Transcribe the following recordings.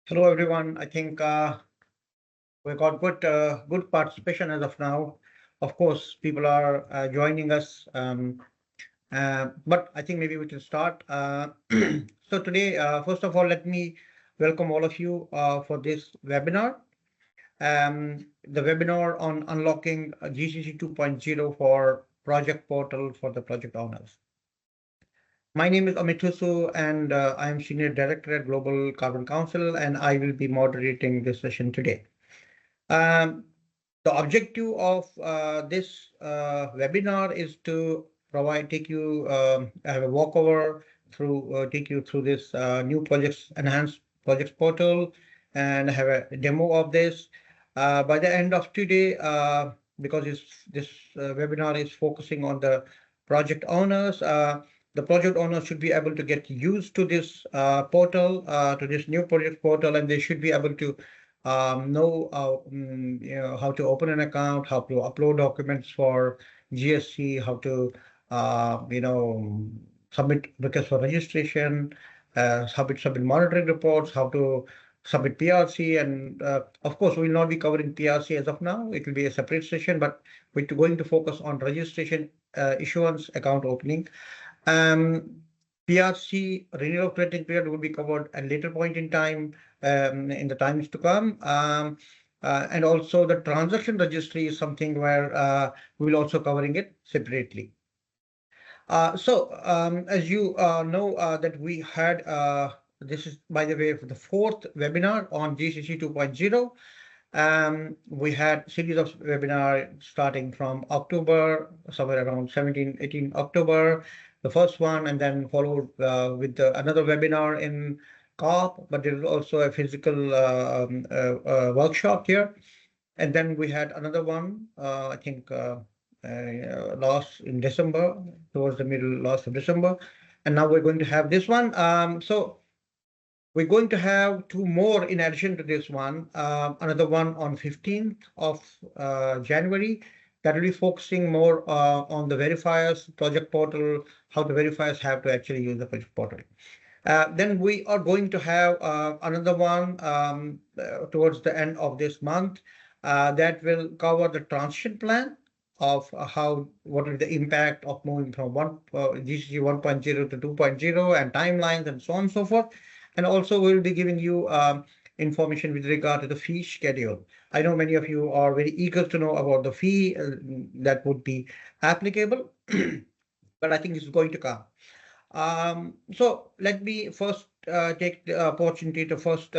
Hello, everyone. I think we got good participation as of now. Of course, people are joining us, but I think maybe we can start. So today, first of all, let me welcome all of you for this webinar. The webinar on unlocking GCC 2.0 for project portal for the project owners. My name is Amit Husu, and I am Senior Director at Global Carbon Council, and I will be moderating this session today. Um, the objective of this webinar is to take you, have a walkover through, take you through this new projects, enhanced projects portal, and have a demo of this. By the end of today, because this webinar is focusing on the project owners, the project owners should be able to get used to this portal, to this new project portal, and they should be able to know how to open an account, how to upload documents for GSC, how to submit requests for registration, submit monitoring reports, how to submit PRC, and of course we will not be covering PRC as of now. It will be a separate session, but we're going to focus on registration, issuance, account opening. PRC renewal of crediting period will be covered at a later point in time, in the times to come. And also the transaction registry is something where we will also covering it separately. As you know, that we had, this is, by the way, the fourth webinar on GCC 2.0. We had series of webinar starting from October, somewhere around 17, 18 October, the first one, and then followed with another webinar in COP, but there is also a physical workshop here. And then we had another one, I think last in December, towards the last of December. And now we're going to have this one. So we're going to have two more in addition to this one, another one on 15th of January that will be focusing more on the verifiers project portal, how the verifiers have to actually use the project portal. Then we are going to have another one towards the end of this month that will cover the transition plan of what is the impact of moving from GCC 1.0 to 2.0 and timelines and so on and so forth. And also we'll be giving you information with regard to the fee schedule. I know many of you are very eager to know about the fee that would be applicable, but I think it's going to come. So let me first take the opportunity to first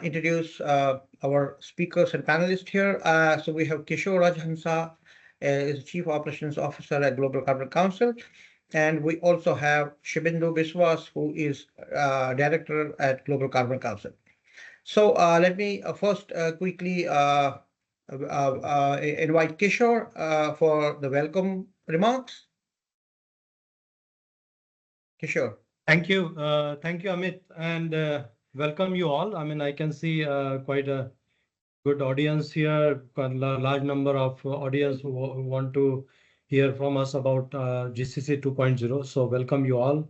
introduce our speakers and panelists here. So we have Kishore Rajhansa, is Chief Operations Officer at Global Carbon Council. And we also have Shibindu Biswas, who is Director at Global Carbon Council. So let me first quickly invite Kishore for the welcome remarks. Kishore. Thank you, Amit, and welcome you all. I mean, I can see quite a good audience here, quite a large number of audience who want to hear from us about GCC 2.0. So welcome you all,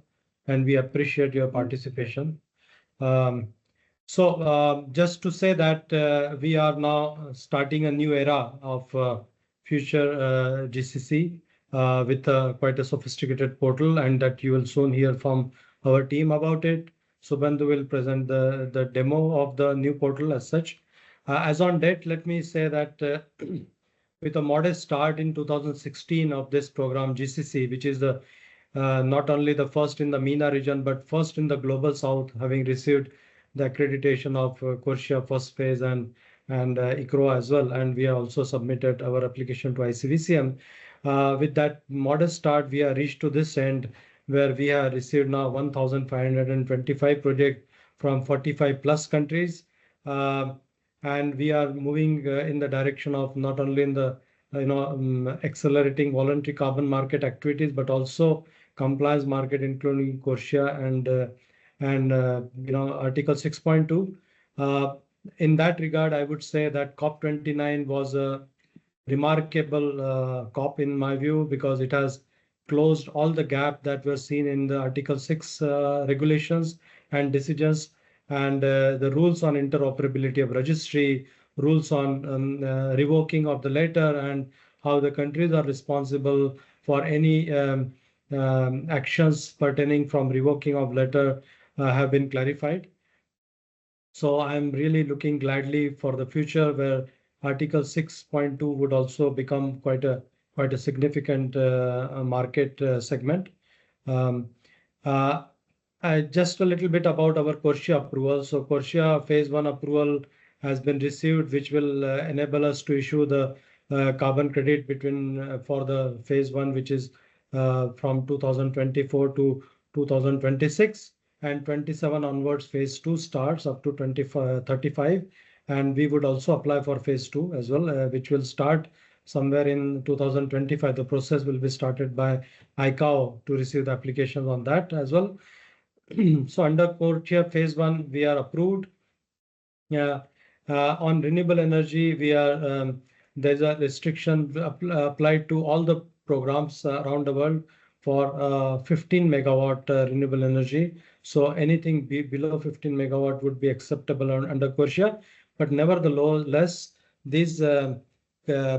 and we appreciate your participation. Just to say that we are now starting a new era of future GCC with quite a sophisticated portal, and that you will soon hear from our team about it. Subandhu will present the demo of the new portal as such. As on date, let me say that with a modest start in 2016 of this program GCC, which is the not only the first in the MENA region, but first in the global south, having received the accreditation of CORSIA first phase and ICRO as well. And we have also submitted our application to ICVCM. With that modest start, we have reached to this end where we have received now 1,525 projects from 45 plus countries. And we are moving in the direction of not only in the accelerating voluntary carbon market activities, but also compliance market, including CORSIA and Article 6.2. In that regard, I would say that COP29 was a remarkable COP in my view, because it has closed all the gap that were seen in the Article 6 regulations and decisions, and the rules on interoperability of registry, rules on revoking of the letter, and how the countries are responsible for any actions pertaining from revoking of letter have been clarified. So I'm really looking gladly for the future where Article 6.2 would also become quite a significant market segment. Um, uh, just a little bit about our CORSIA approval. So CORSIA phase 1 approval has been received, which will enable us to issue the carbon credit between for the phase 1, which is from 2024 to 2026, and 27 onwards phase 2 starts up to 2035, and we would also apply for phase 2 as well, which will start somewhere in 2025. The process will be started by ICAO to receive the applications on that as well. So under CORSIA phase 1, we are approved. Yeah, on renewable energy, there's a restriction applied to all the programs around the world for 15 megawatt renewable energy. So anything below 15 megawatt would be acceptable under CORSIA, but nevertheless, these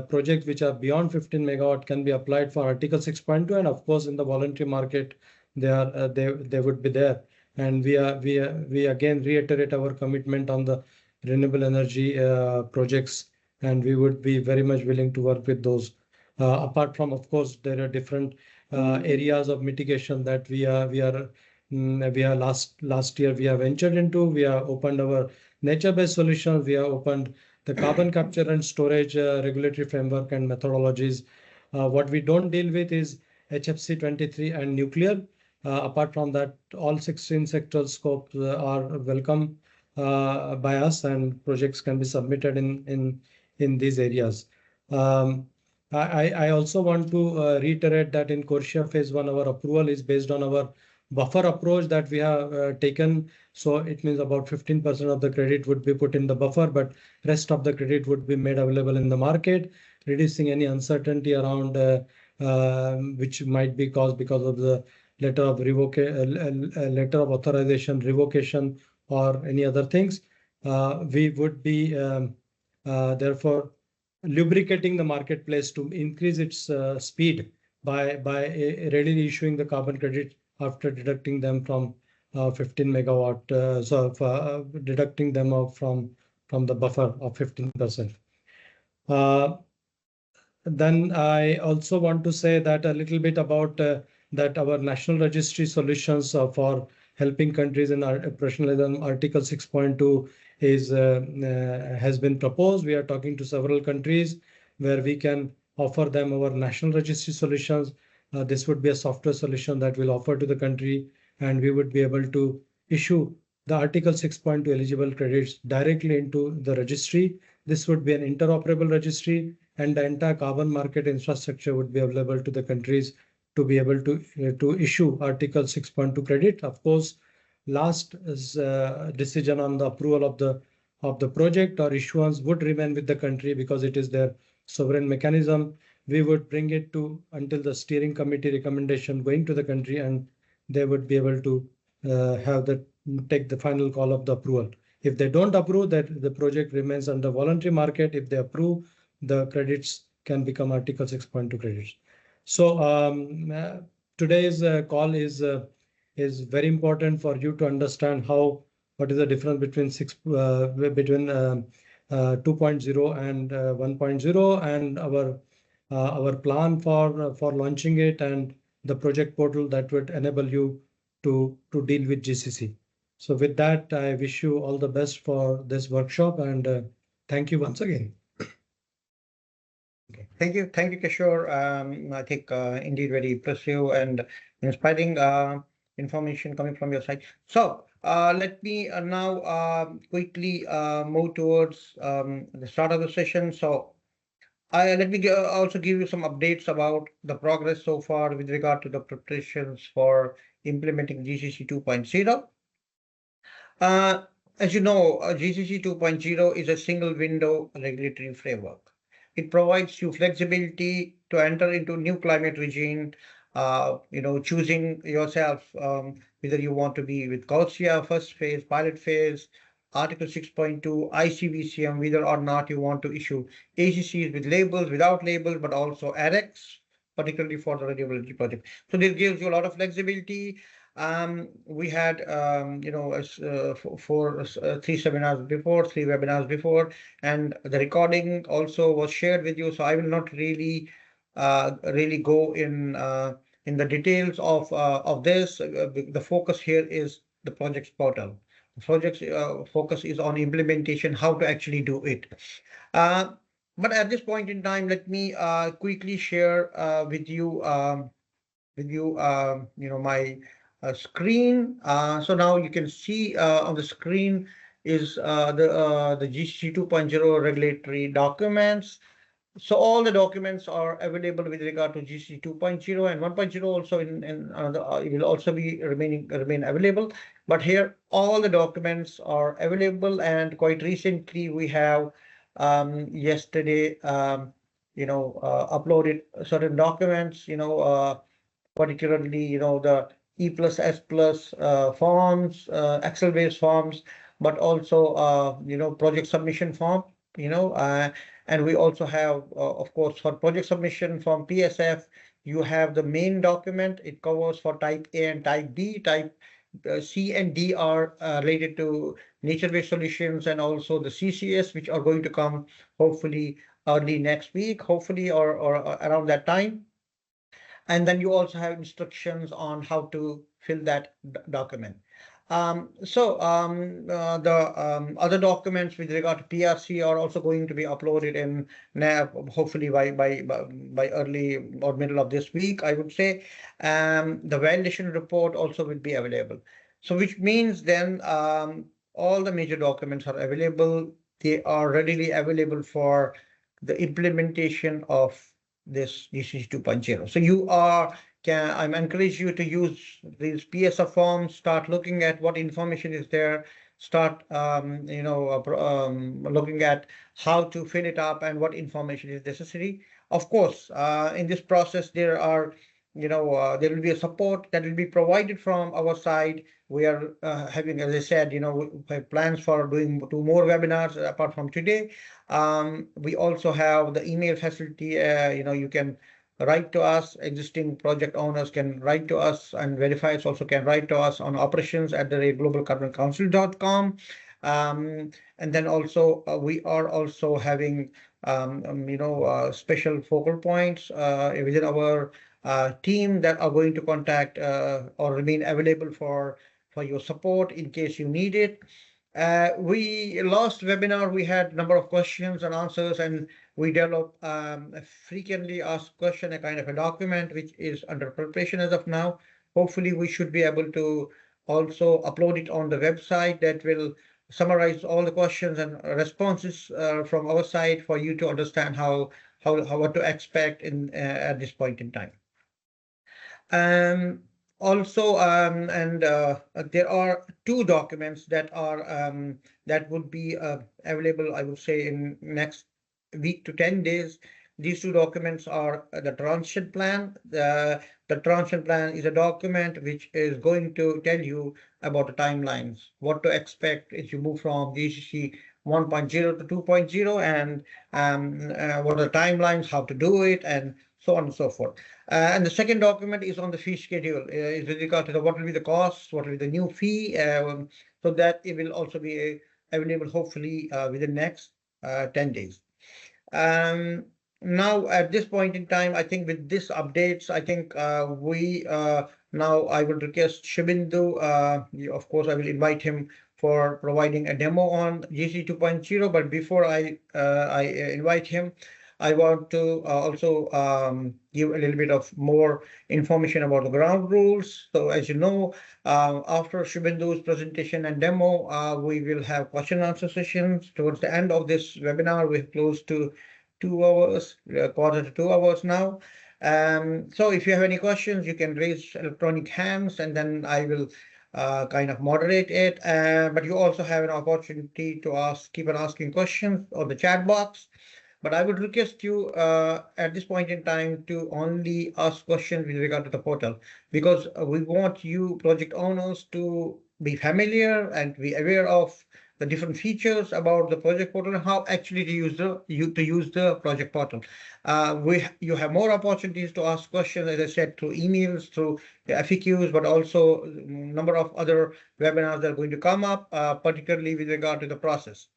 projects which are beyond 15 megawatt can be applied for Article 6.2, and of course in the voluntary market they would be there. And we again reiterate our commitment on the renewable energy projects, and we would be very much willing to work with those. Apart from, of course, there are different areas of mitigation that we are last year we have ventured into. We have opened our nature-based solutions. We have opened the carbon capture and storage regulatory framework and methodologies. What we don't deal with is HFC 23 and nuclear. Apart from that, all 16 sectoral scopes are welcome by us, and projects can be submitted in these areas. I also want to reiterate that in CORSIA phase 1, our approval is based on our buffer approach that we have taken. So it means about 15% of the credit would be put in the buffer, but rest of the credit would be made available in the market, reducing any uncertainty around which might be caused because of the letter of letter of authorization revocation or any other things. We would be therefore lubricating the marketplace to increase its speed by readily issuing the carbon credit after deducting them from 15 megawatt, deducting them off from the buffer of 15%. Then I also want to say that a little bit about that our national registry solutions for helping countries in operationalism Article 6.2 has been proposed. We are talking to several countries where we can offer them our national registry solutions. This would be a software solution that we'll offer to the country, and we would be able to issue the Article 6.2 eligible credits directly into the registry. This would be an interoperable registry, and the entire carbon market infrastructure would be available to the countries to be able to issue Article 6.2 credit. Of course, last decision on the approval of the project or issuance would remain with the country because it is their sovereign mechanism. We would bring it to until the steering committee recommendation going to the country, and they would be able to take the final call of the approval. If they don't approve, that the project remains under voluntary market. If they approve, the credits can become Article 6.2 credits. So today's call is very important for you to understand what is the difference between 2.0 and 1.0, and our plan for launching it, and the project portal that would enable you to deal with GCC. So with that, I wish you all the best for this workshop, and thank you once again. Okay. Thank you, Kishore. I think indeed very impressive and inspiring information coming from your side. So let me now quickly move towards the start of the session. So let me also give you some updates about the progress so far with regard to the preparations for implementing GCC 2.0. As you know, GCC 2.0 is a single window regulatory framework. It provides you flexibility to enter into new climate regime choosing yourself, whether you want to be with CORSIA, first phase, pilot phase, Article 6.2, ICVCM, whether or not you want to issue ACCs with labels, without labels, but also AREX, particularly for the renewability project. So this gives you a lot of flexibility. We had, three seminars before, three webinars before, and the recording also was shared with you. So I will not really go in the details of this. The focus here is the project's portal. The project's focus is on implementation, how to actually do it. Uh, but at this point in time, let me quickly share with you, my screen. So now you can see on the screen is the GCC 2.0 regulatory documents. So all the documents are available with regard to GCC 2.0 and 1.0 also in another, it will also be remain available. But here all the documents are available, and quite recently we have yesterday uploaded certain documents, particularly, the E plus S plus forms, Excel-based forms, but also, project submission form, and we also have, of course, for project submission from PSF, you have the main document. It covers for type A and type B. Type C and D are related to nature-based solutions, and also the CCS, which are going to come hopefully early next week, hopefully, or around that time. And then you also have instructions on how to fill that document. The other documents with regard to PRC are also going to be uploaded in hopefully by early or middle of this week, I would say. The validation report also will be available. So which means then all the major documents are available. They are readily available for the implementation of this GCC 2.0. So I'm encourage you to use these PSF forms, start looking at what information is there, start looking at how to fill it up and what information is necessary. Of course, in this process, there will be a support that will be provided from our side. We are having, as I said, we have plans for doing 2 more webinars apart from today. We also have the email facility. You can write to us. Existing project owners can write to us, and verifiers also can write to us on operations@globalcarbon.council.com. And then also we are also having special focal points within our team that are going to contact or remain available for your support in case you need it. We last webinar we had number of questions and answers, and we developed a frequently asked question, a kind of a document which is under preparation as of now. Hopefully, we should be able to also upload it on the website that will summarize all the questions and responses from our side for you to understand how what to expect in at this point in time. Um, Also, and there are 2 documents that would be available, I would say, in next week to 10 days. These 2 documents are the transition plan. The transition plan is a document which is going to tell you about the timelines, what to expect as you move from GCC 1.0 to 2.0, and what are the timelines, how to do it, and so on and so forth. And the second document is on the fee schedule, is with regard to what will be the cost, what will be the new fee, so that it will also be available hopefully within next 10 days. Now, at this point in time, I think with this updates, I think now I will request Shibindu. Of course, I will invite him for providing a demo on GC 2.0. But before I invite him, I want to also give a little bit of more information about the ground rules. So as you know, after Shubhendu's presentation and demo, we will have question and answer sessions. Towards the end of this webinar, we're close to 2 hours, quarter to 2 hours now. So if you have any questions, you can raise electronic hands, and then I will kind of moderate it. But you also have an opportunity to keep on asking questions on the chat box. But I would request you at this point in time to only ask questions with regard to the portal, because we want you project owners to be familiar and be aware of the different features about the project portal and how actually to use the project portal. You have more opportunities to ask questions, as I said, through emails, through the FAQs, but also number of other webinars that are going to come up, particularly with regard to the process.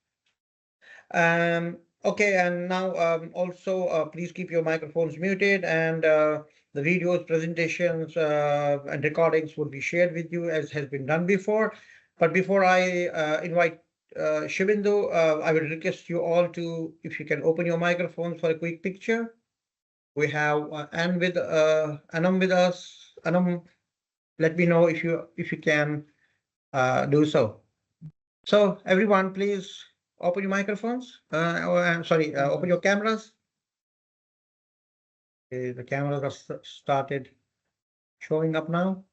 Okay, and now also please keep your microphones muted, and the videos, presentations, and recordings will be shared with you as has been done before. But before I invite Shibindu, I will request you all to, if you can open your microphones for a quick picture. We have Anam with us. Anam, let me know if you can do so. So everyone, please open your microphones. I'm sorry, open your cameras. Okay, the cameras are started showing up now.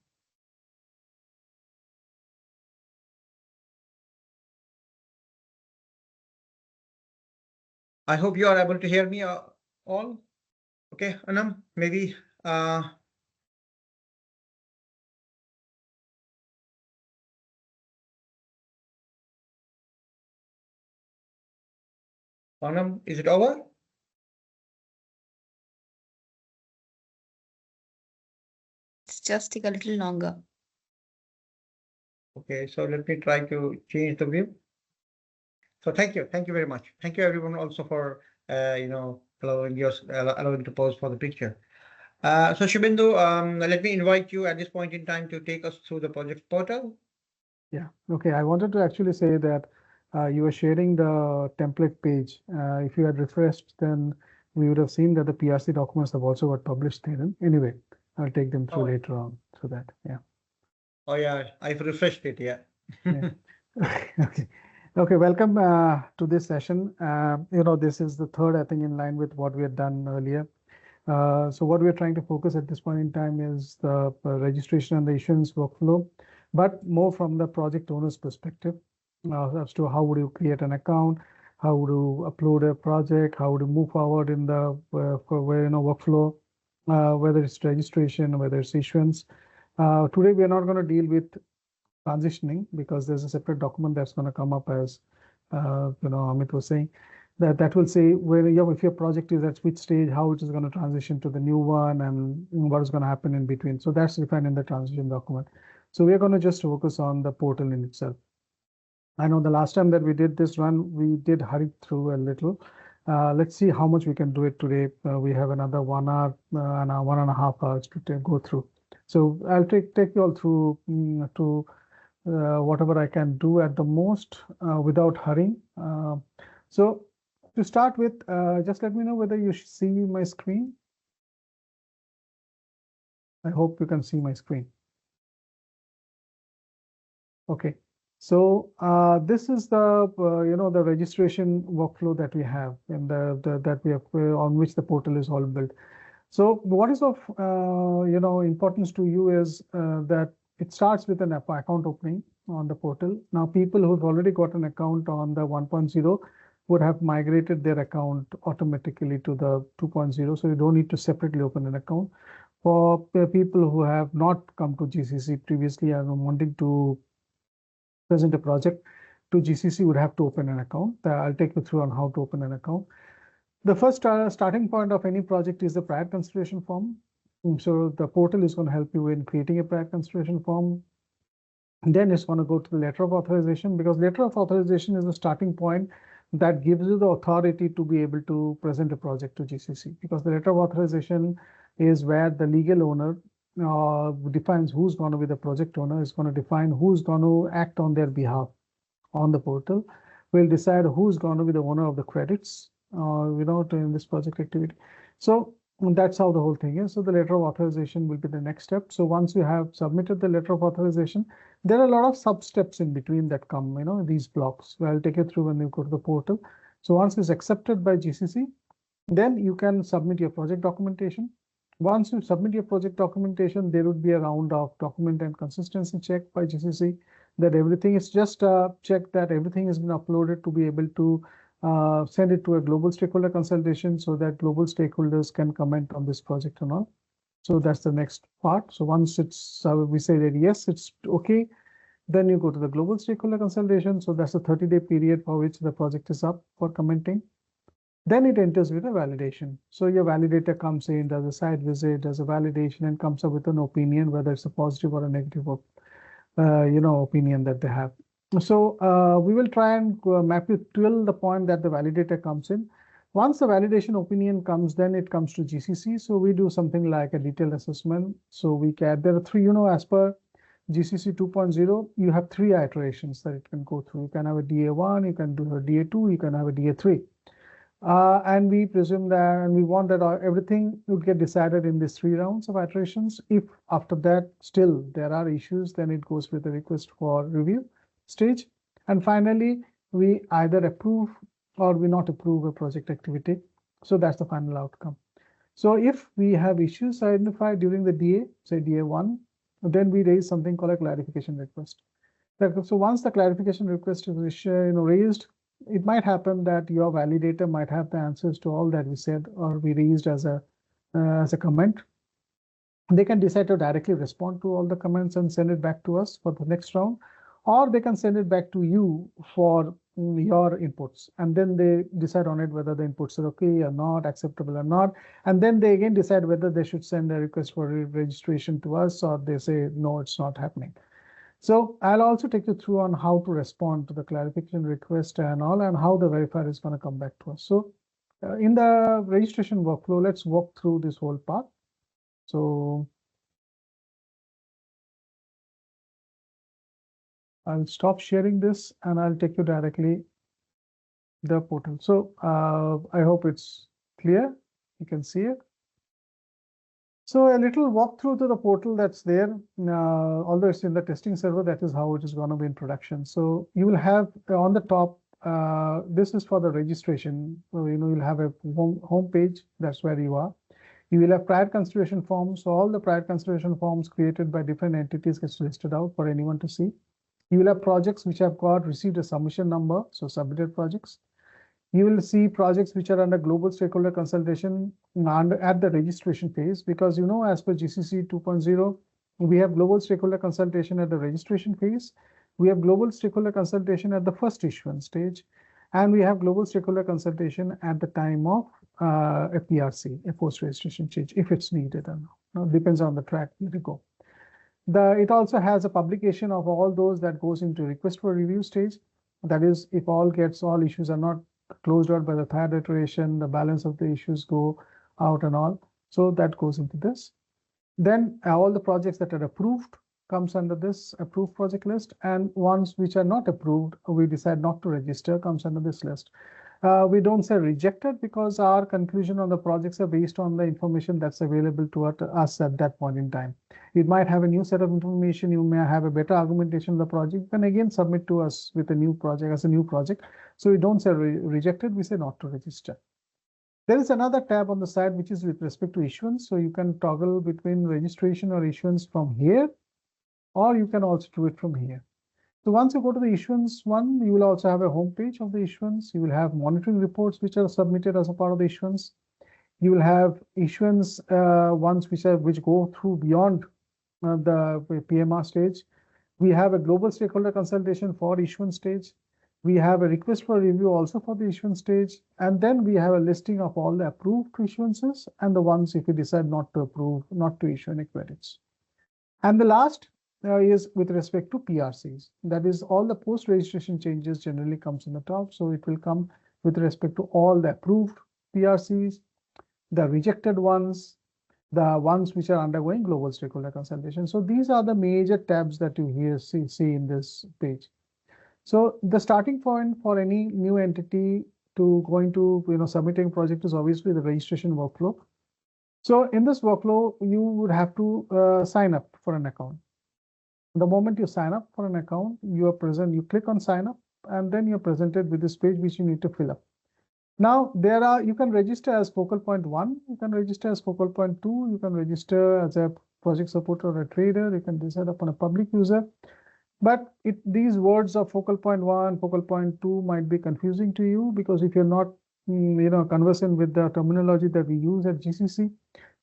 I hope you are able to hear me all. Okay, Anam, maybe Anam, is it over? It's just take a little longer. Okay, so let me try to change the view. So thank you very much. Thank you everyone also for allowing to pose for the picture. So Shibindu, let me invite you at this point in time to take us through the project portal. Yeah, okay. I wanted to actually say that you were sharing the template page. If you had refreshed, then we would have seen that the PRC documents have also got published there. Anyway, I'll take them through later on. So that, yeah. Oh yeah, I've refreshed it. Yeah. Yeah. Okay. Okay. Welcome to this session. This is the third, I think, in line with what we had done earlier. So what we're trying to focus at this point in time is the registration and the issuance workflow, but more from the project owner's perspective as to how would you create an account, how would you upload a project, how would you move forward in the workflow, whether it's registration, whether it's issuance. Today we are not going to deal with transitioning because there's a separate document that's going to come up, as Amit was saying. That will say where if your project is at which stage, how it is going to transition to the new one, and what is going to happen in between. So that's defined in the transition document. So we're going to just focus on the portal in itself. I know the last time that we did this run, we did hurry through a little. Let's see how much we can do it today. We have another 1 hour and 1.5 hours to go through. So I'll take you all through to whatever I can do at the most without hurrying. So to start with, just let me know whether you see my screen. I hope you can see my screen. Okay. So this is the the registration workflow that we have and that we have on which the portal is all built. So what is of importance to you is that it starts with an account opening on the portal. Now, people who've already got an account on the 1.0 would have migrated their account automatically to the 2.0. So you don't need to separately open an account. For people who have not come to GCC previously and are wanting to present a project to GCC, would have to open an account. I'll take you through on how to open an account. The first starting point of any project is the prior consideration form. So the portal is going to help you in creating a prior consideration form. And then it's going to go to the letter of authorization, because letter of authorization is the starting point that gives you the authority to be able to present a project to GCC, because the letter of authorization is where the legal owner defines who's going to be the project owner, is going to define who's going to act on their behalf on the portal, will decide who's going to be the owner of the credits, in this project activity. So that's how the whole thing is. So the letter of authorization will be the next step. So once you have submitted the letter of authorization, there are a lot of sub steps in between that come, these blocks. So I'll take you through when you go to the portal. So once it's accepted by GCC, then you can submit your project documentation. Once you submit your project documentation, there would be a round of document and consistency check by GCC that everything is just check that everything has been uploaded to be able to send it to a global stakeholder consultation so that global stakeholders can comment on this project and all. So that's the next part. So once it's we say that yes, it's okay, then you go to the global stakeholder consultation. So that's a 30-day period for which the project is up for commenting. Then it enters with a validation. So your validator comes in, does a site visit, does a validation, and comes up with an opinion, whether it's a positive or a negative opinion that they have. So we will try and map it till the point that the validator comes in. Once the validation opinion comes, then it comes to GCC. So we do something like a detailed assessment. So we can, there are three, as per GCC 2.0, you have three iterations that it can go through. You can have a DA1, you can do a DA2, you can have a DA3. And we presume that, and we want that everything would get decided in these 3 rounds of iterations. If after that still there are issues, then it goes with a request for review stage. And finally, we either approve or we not approve a project activity. So that's the final outcome. So if we have issues identified during the DA, say DA1, then we raise something called a clarification request. So once the clarification request is raised, it might happen that your validator might have the answers to all that we said or we raised as a comment. They can decide to directly respond to all the comments and send it back to us for the next round, or they can send it back to you for your inputs, and then they decide on it whether the inputs are okay or not, acceptable or not, and then they again decide whether they should send a request for registration to us, or they say no, it's not happening. So I'll also take you through on how to respond to the clarification request and all, and how the verifier is going to come back to us. So in the registration workflow, let's walk through this whole part. So I'll stop sharing this and I'll take you directly the portal. So I hope it's clear. You can see it. So a little walkthrough to the portal that's there. Although it's in the testing server, that is how it is going to be in production. So you will have on the top, this is for the registration. So, you'll have a home page. That's where you are. You will have prior consideration forms. So all the prior consideration forms created by different entities gets listed out for anyone to see. You will have projects which have received a submission number. So submitted projects. You will see projects which are under global stakeholder consultation at the registration phase, because as per GCC 2.0, we have global stakeholder consultation at the registration phase. We have global stakeholder consultation at the first issuance stage, and we have global stakeholder consultation at the time of a PRC, a post-registration change, if it's needed or not. Depends on the track you go. It also has a publication of all those that goes into request for review stage. That is, if all issues are not closed out by the 3rd iteration, the balance of the issues go out and all. So that goes into this. Then all the projects that are approved comes under this approved project list, and ones which are not approved, we decide not to register, comes under this list. We don't say rejected because our conclusion on the projects are based on the information that's available to us at that point in time. It might have a new set of information. You may have a better argumentation of the project. You can again submit to us with a new project as a new project. So we don't say rejected, we say not to register. There is another tab on the side which is with respect to issuance. So you can toggle between registration or issuance from here, or you can also do it from here. So once you go to the issuance one, you will also have a home page of the issuance. You will have monitoring reports which are submitted as a part of the issuance. You will have issuance ones which go through beyond the PMR stage. We have a global stakeholder consultation for issuance stage. We have a request for review also for the issuance stage. And then we have a listing of all the approved issuances and the ones if we decide not to approve, not to issue any credits. And the last is with respect to PRCs. That is, all the post-registration changes generally comes in the top. So it will come with respect to all the approved PRCs, the rejected ones, the ones which are undergoing global stakeholder consultation. So these are the major tabs that you here see in this page. So the starting point for any new entity to going to submitting a project is obviously the registration workflow. So in this workflow, you would have to sign up for an account. The moment you sign up for an account, you click on sign up, and then you're presented with this page which you need to fill up. Now you can register as focal point 1, you can register as focal point 2, you can register as a project supporter or a trader, you can decide upon a public user. But these words of focal point 1, focal point 2 might be confusing to you because if you're not conversant with the terminology that we use at GCC.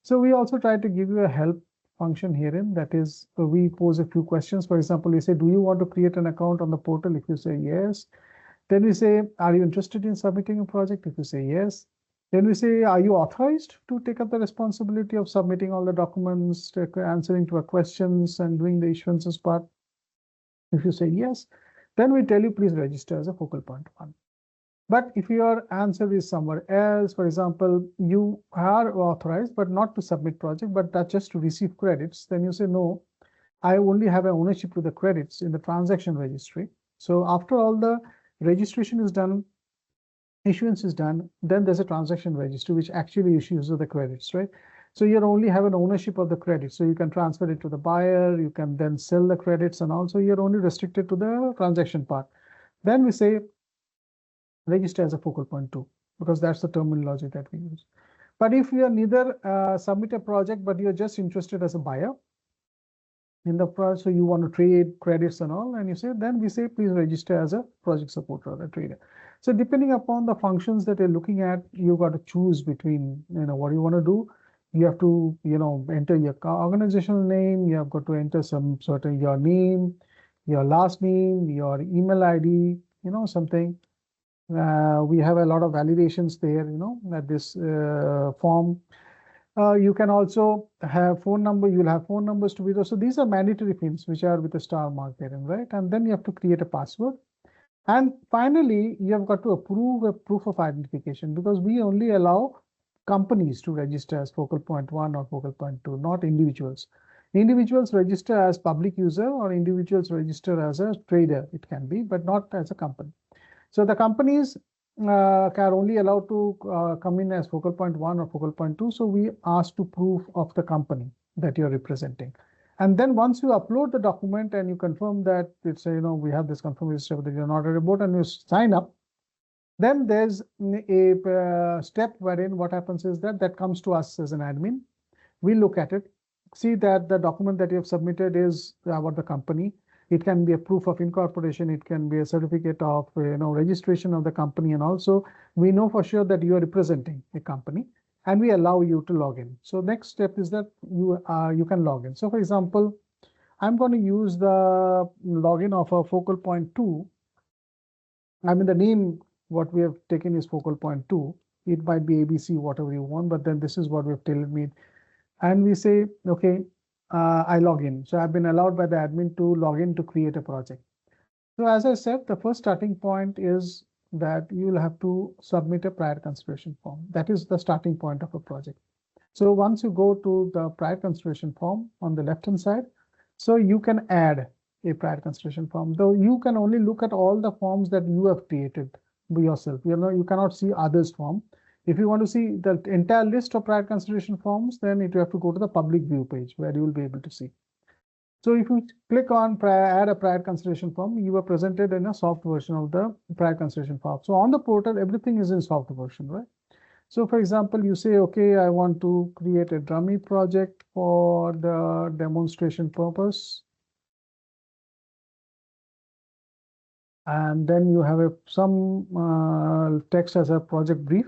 So we also try to give you a help function herein. That is, we pose a few questions. For example, we say, do you want to create an account on the portal? If you say yes, then we say, are you interested in submitting a project? If you say yes, then we say, are you authorized to take up the responsibility of submitting all the documents, answering to our questions and doing the issuances part? If you say yes, then we tell you, please register as a focal point 1. But if your answer is somewhere else, for example, you are authorized, but not to submit project, but that just to receive credits, then you say, no, I only have an ownership to the credits in the transaction registry. So after all the registration is done, issuance is done, then there's a transaction registry, which actually issues the credits, right? So you only have an ownership of the credit. So you can transfer it to the buyer, you can then sell the credits, and also you're only restricted to the transaction part. Then we say register as a focal point 2, because that's the terminology that we use. But if you are neither submit a project, but you're just interested as a buyer in the project, so you want to trade credits and all, and you say, then we say, please register as a project supporter or a trader. So depending upon the functions that you're looking at, you got to choose between, what you want to do. You have to, enter your organizational name. You have got to enter some sort of your name, your last name, your email ID, something. We have a lot of validations there, at this form. You can also have phone number. You'll have phone numbers to be there. So these are mandatory fields which are with a star mark there, right? And then you have to create a password. And finally, you have got to approve a proof of identification, because we only allow companies to register as focal point 1 or focal point 2, not individuals. Individuals register as public user or individuals register as a trader. It can be, but not as a company. So the companies are only allowed to come in as focal point 1 or focal point 2. So we ask to proof of the company that you're representing. And then once you upload the document and you confirm that it's, we have this confirmation that you're not a robot, and you sign up, then there's a step wherein what happens is that comes to us as an admin. We look at it, see that the document that you have submitted is about the company. It can be a proof of incorporation. It can be a certificate of registration of the company, and also we know for sure that you are representing a company, and we allow you to log in. So next step is that you can log in. So for example, I'm going to use the login of a focal point 2. I mean, the name what we have taken is focal point 2. It might be ABC, whatever you want, but then this is what we've tailor-made. And we say, okay, I log in. So I've been allowed by the admin to log in to create a project. So as I said, the first starting point is that you will have to submit a prior consideration form. That is the starting point of a project. So once you go to the prior consideration form on the left-hand side, so you can add a prior consideration form, though you can only look at all the forms that you have created by yourself. You cannot see others' form. If you want to see the entire list of prior consideration forms, then you have to go to the public view page where you will be able to see. So if you click on add a prior consideration form, you are presented in a soft version of the prior consideration form. So on the portal, everything is in soft version, right? So for example, you say, okay, I want to create a dummy project for the demonstration purpose. And then you have some text as a project brief,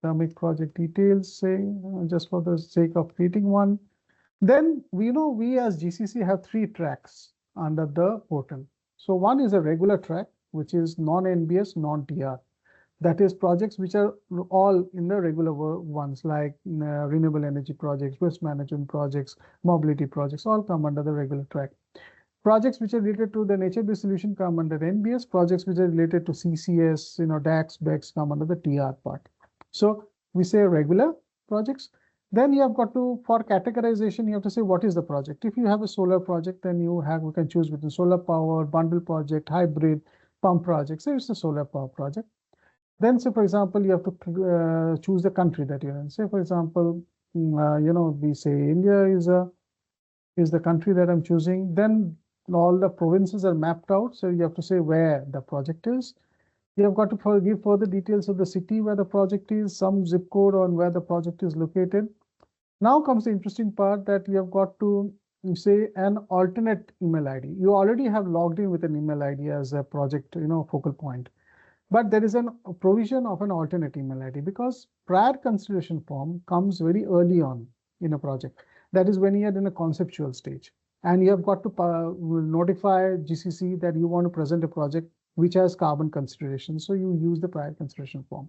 dummy project details, say, just for the sake of creating one. Then we as GCC have 3 tracks under the portal. So one is a regular track, which is non-NBS, non-TR. That is projects which are all in the regular ones, like renewable energy projects, waste management projects, mobility projects, all come under the regular track. Projects which are related to the nature-based solution come under NBS. Projects which are related to CCS, DAX, BEX come under the TR part. So we say regular projects. Then you have got to, for categorization, you have to say what is the project. If you have a solar project, then we can choose between solar power, bundle project, hybrid, pump project. So it's a solar power project. Then, say for example, you have to choose the country that you're in. Say for example, we say India is the country that I'm choosing. Then all the provinces are mapped out. So you have to say where the project is. You have got to give further details of the city where the project is, some zip code on where the project is located. Now comes the interesting part, that you have got to you say an alternate email ID. You already have logged in with an email ID as a project, focal point. But there is a provision of an alternate email ID because prior consideration form comes very early on in a project. That is when you are in a conceptual stage. And you have got to notify GCC that you want to present a project which has carbon consideration. So you use the prior consideration form.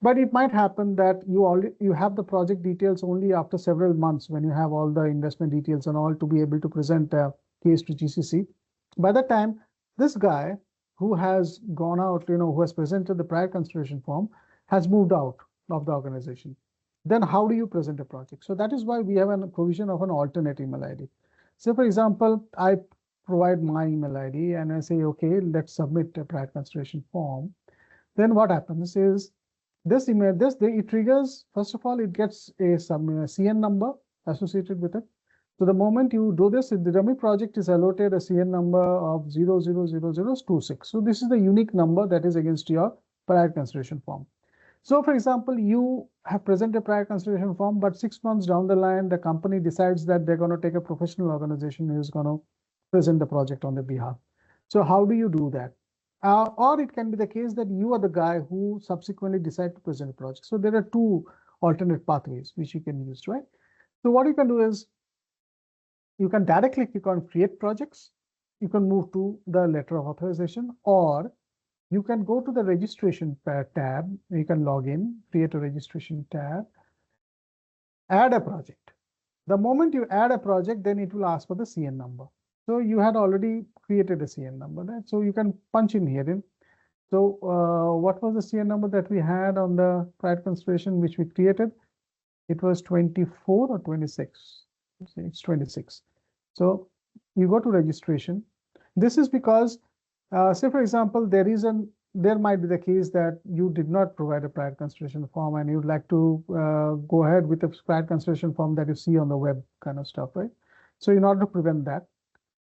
But it might happen that you have the project details only after several months when you have all the investment details and all to be able to present a case to GCC. By the time this guy who has gone out, who has presented the prior consideration form has moved out of the organization, then how do you present a project? So that is why we have a provision of an alternate email ID. So for example, I provide my email ID and I say, okay, let's submit a prior consideration form. Then what happens is it triggers, first of all, it gets a CN number associated with it. So the moment you do this, the dummy project is allotted a CN number of 000026. So this is the unique number that is against your prior consideration form. So for example, you have presented a prior consideration form, but 6 months down the line, the company decides that they're going to take a professional organization who's going to present the project on their behalf. So how do you do that? Or it can be the case that you are the guy who subsequently decide to present a project. So there are two alternate pathways which you can use, right? So what you can do is you can directly click on create projects. You can move to the letter of authorization, or you can go to the registration tab. You can log in, create a registration tab, add a project. The moment you add a project, then it will ask for the CN number. So you had already created a CN number, right? So you can punch in here. So what was the CN number that we had on the prior consideration which we created? It was 24 or 26. It's 26. So you go to registration. This is because, say for example, there might be the case that you did not provide a prior consideration form and you'd like to go ahead with a prior consideration form that you see on the web kind of stuff, right? So in order to prevent that,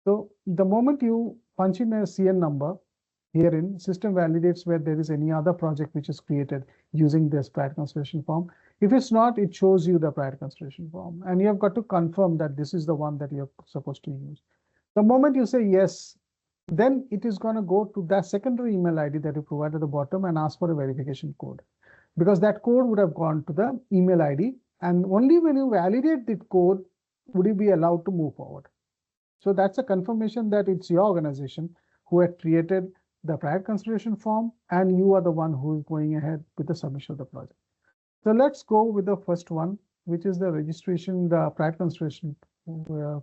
so the moment you punch in a CN number, herein system validates where there is any other project which is created using this prior consideration form. If it's not, it shows you the prior consideration form, and you have got to confirm that this is the one that you're supposed to use. The moment you say yes, then it is going to go to that secondary email ID that you provide at the bottom and ask for a verification code, because that code would have gone to the email ID, and only when you validate the code would you be allowed to move forward. So that's a confirmation that it's your organization who had created the prior consideration form, and you are the one who is going ahead with the submission of the project. So let's go with the first one, which is the registration, the prior consideration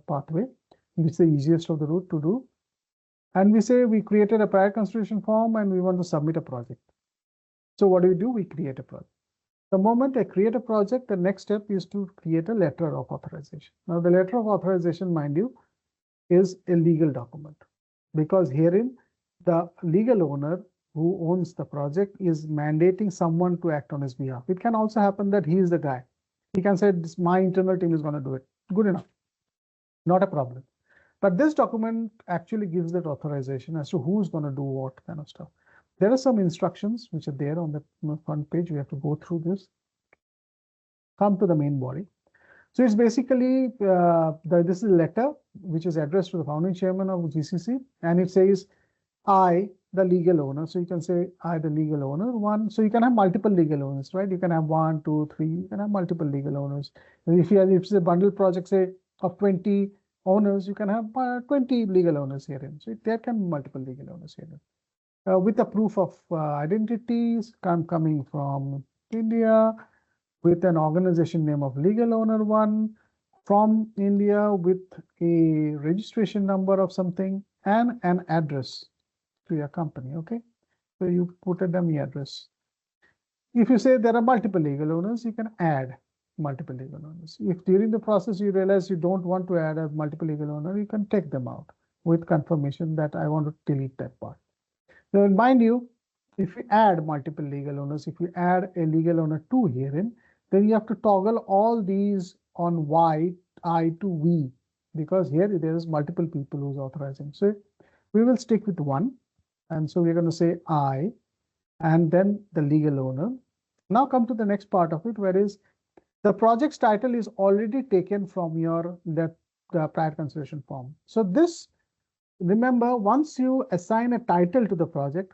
pathway, which is the easiest of the route to do. And we say we created a prior consideration form and we want to submit a project. So what do? We create a project. The moment I create a project, the next step is to create a letter of authorization. Now the letter of authorization, mind you, is a legal document, because herein the legal owner who owns the project is mandating someone to act on his behalf. It can also happen that he is the guy. He can say, my internal team is going to do it. Good enough. Not a problem. But this document actually gives that authorization as to who's going to do what kind of stuff. There are some instructions which are there on the front page. We have to go through this. Come to the main body. So it's basically, this is a letter which is addressed to the founding chairman of GCC, and it says, I, the legal owner. So you can say, I, the legal owner, one. So you can have multiple legal owners, right? You can have 1, 2, 3. You can have multiple legal owners. And if it's a bundle project, say, of 20 owners, you can have 20 legal owners herein. So there can be multiple legal owners herein. With the proof of identities coming from India, with an organization name of legal owner 1 from India, with a registration number of something and an address to your company. Okay, so you put a dummy address. If you say there are multiple legal owners, you can add multiple legal owners. If during the process you realize you don't want to add a multiple legal owner, you can take them out with confirmation that I want to delete that part. So mind you, if you add multiple legal owners, if you add a legal owner 2 herein, then you have to toggle all these on Y, I to V, because here there is multiple people who's authorizing. So we will stick with 1. And so we're going to say I, and then the legal owner. Now come to the next part of it, whereas the project's title is already taken from your the prior consideration form. So this, remember, once you assign a title to the project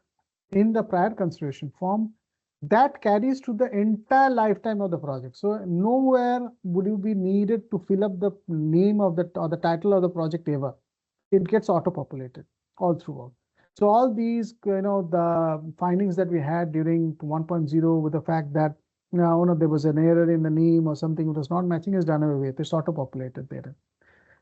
in the prior consideration form, that carries to the entire lifetime of the project. So nowhere would you be needed to fill up the name of the or the title of the project ever. It gets auto-populated all throughout. So all these, the findings that we had during 1.0 with the fact that there was an error in the name or something was not matching is done away with. It's auto-populated there.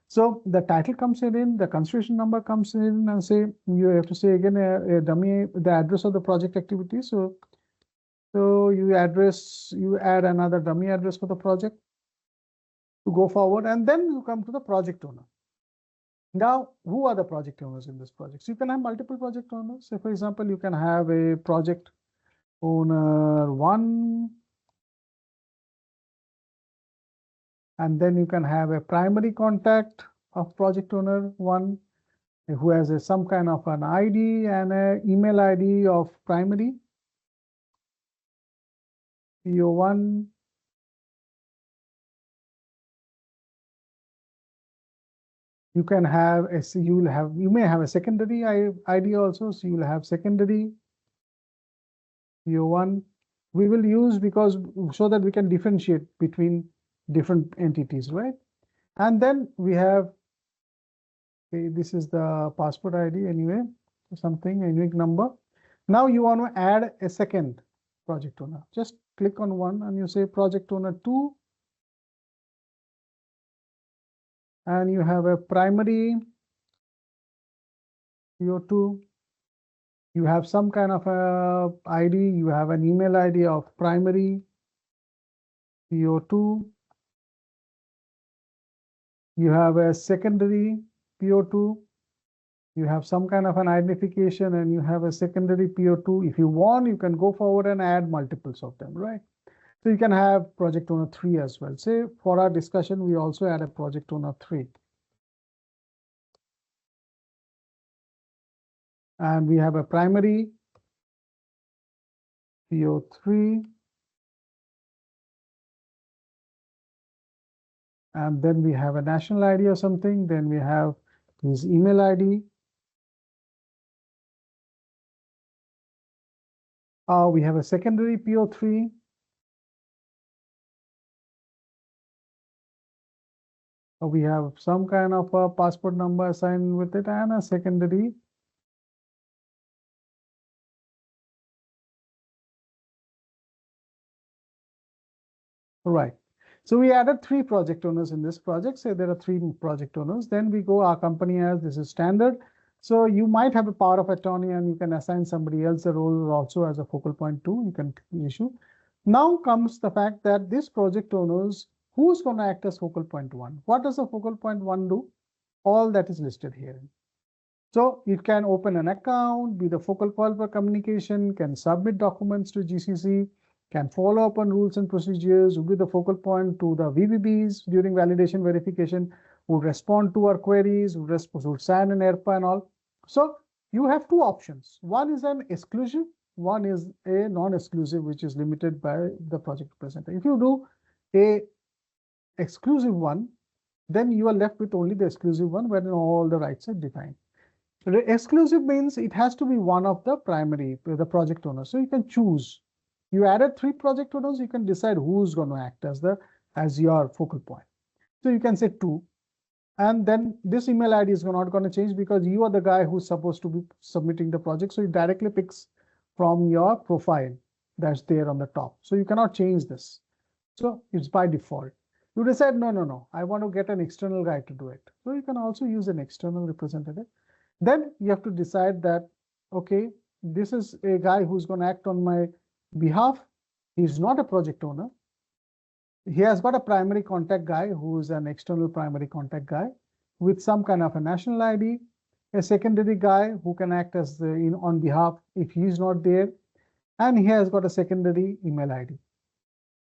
So the title comes in, the consideration number comes in, and say you have to say again a dummy the address of the project activity. So you add another dummy address for the project to go forward, and then you come to the project owner. Now, who are the project owners in this project? So you can have multiple project owners. Say, for example, you can have a project owner 1, and then you can have a primary contact of project owner 1 who has some kind of an ID and an email ID of primary PO1. You can have you may have a secondary ID also, so you will have secondary PO1. We will use because so that we can differentiate between different entities, right? And then we have, okay, this is the passport ID anyway, something, a unique number. Now you want to add a second project owner. Just click on one and you say project owner 2. And you have a primary PO2. You have some kind of a ID. You have an email ID of primary PO2. You have a secondary PO2. You have some kind of an identification and you have a secondary PO2. If you want, you can go forward and add multiples of them, right? So you can have project owner 3 as well. Say for our discussion, we also add a project owner 3. And we have a primary PO3. And then we have a national ID or something. Then we have his email ID. We have a secondary PO3. We have some kind of a passport number assigned with it and a secondary. All right. So we added 3 project owners in this project. Say there are 3 project owners. Then we go, our company has, this is standard. So you might have a power of attorney and you can assign somebody else a role also as a focal point 2. You can issue. Now comes the fact that this project owners, who's going to act as focal point 1? What does a focal point 1 do? All that is listed here. So it can open an account, be the focal point for communication, can submit documents to GCC, can follow up on rules and procedures, would be the focal point to the VBBs during validation verification, would respond to our queries, would sign an ERPA and all. So you have 2 options. One is an exclusive, one is a non-exclusive, which is limited by the project representative. If you do a exclusive one, then you are left with only the exclusive one wherein all the rights are defined. The exclusive means it has to be one of the primary, the project owner. So you can choose. You added 3 project owners, you can decide who's going to act as your focal point. So you can say 2. And then this email ID is not going to change because you are the guy who's supposed to be submitting the project. So it directly picks from your profile that's there on the top. So you cannot change this. So it's by default. You decide, no, I want to get an external guy to do it. So you can also use an external representative. Then you have to decide that, okay, this is a guy who's going to act on my behalf. He's not a project owner. He has got a primary contact guy who is an external primary contact guy with some kind of a national ID, a secondary guy who can act as on behalf if he's not there, and he has got a secondary email ID.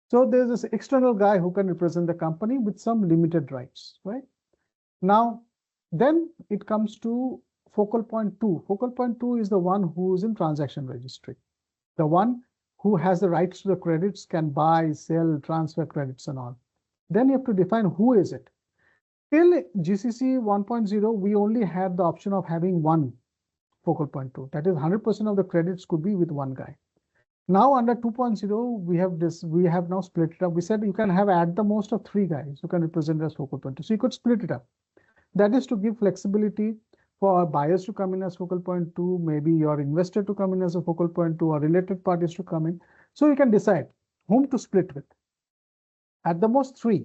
So there's this external guy who can represent the company with some limited rights, right? Now, then it comes to focal point 2. Focal point 2 is the one who is in transaction registry. The one who has the rights to the credits, can buy, sell, transfer credits and all. Then you have to define who is it. Till GCC 1.0, we only had the option of having one focal point tool. That is 100% of the credits could be with one guy. Now under 2.0, we have now split it up. We said you can have at the most of 3 guys who can represent as focal point 2. So you could split it up. That is to give flexibility for our buyers to come in as focal point 2, maybe your investor to come in as a focal point 2, or related parties to come in. So you can decide whom to split with. At the most 3.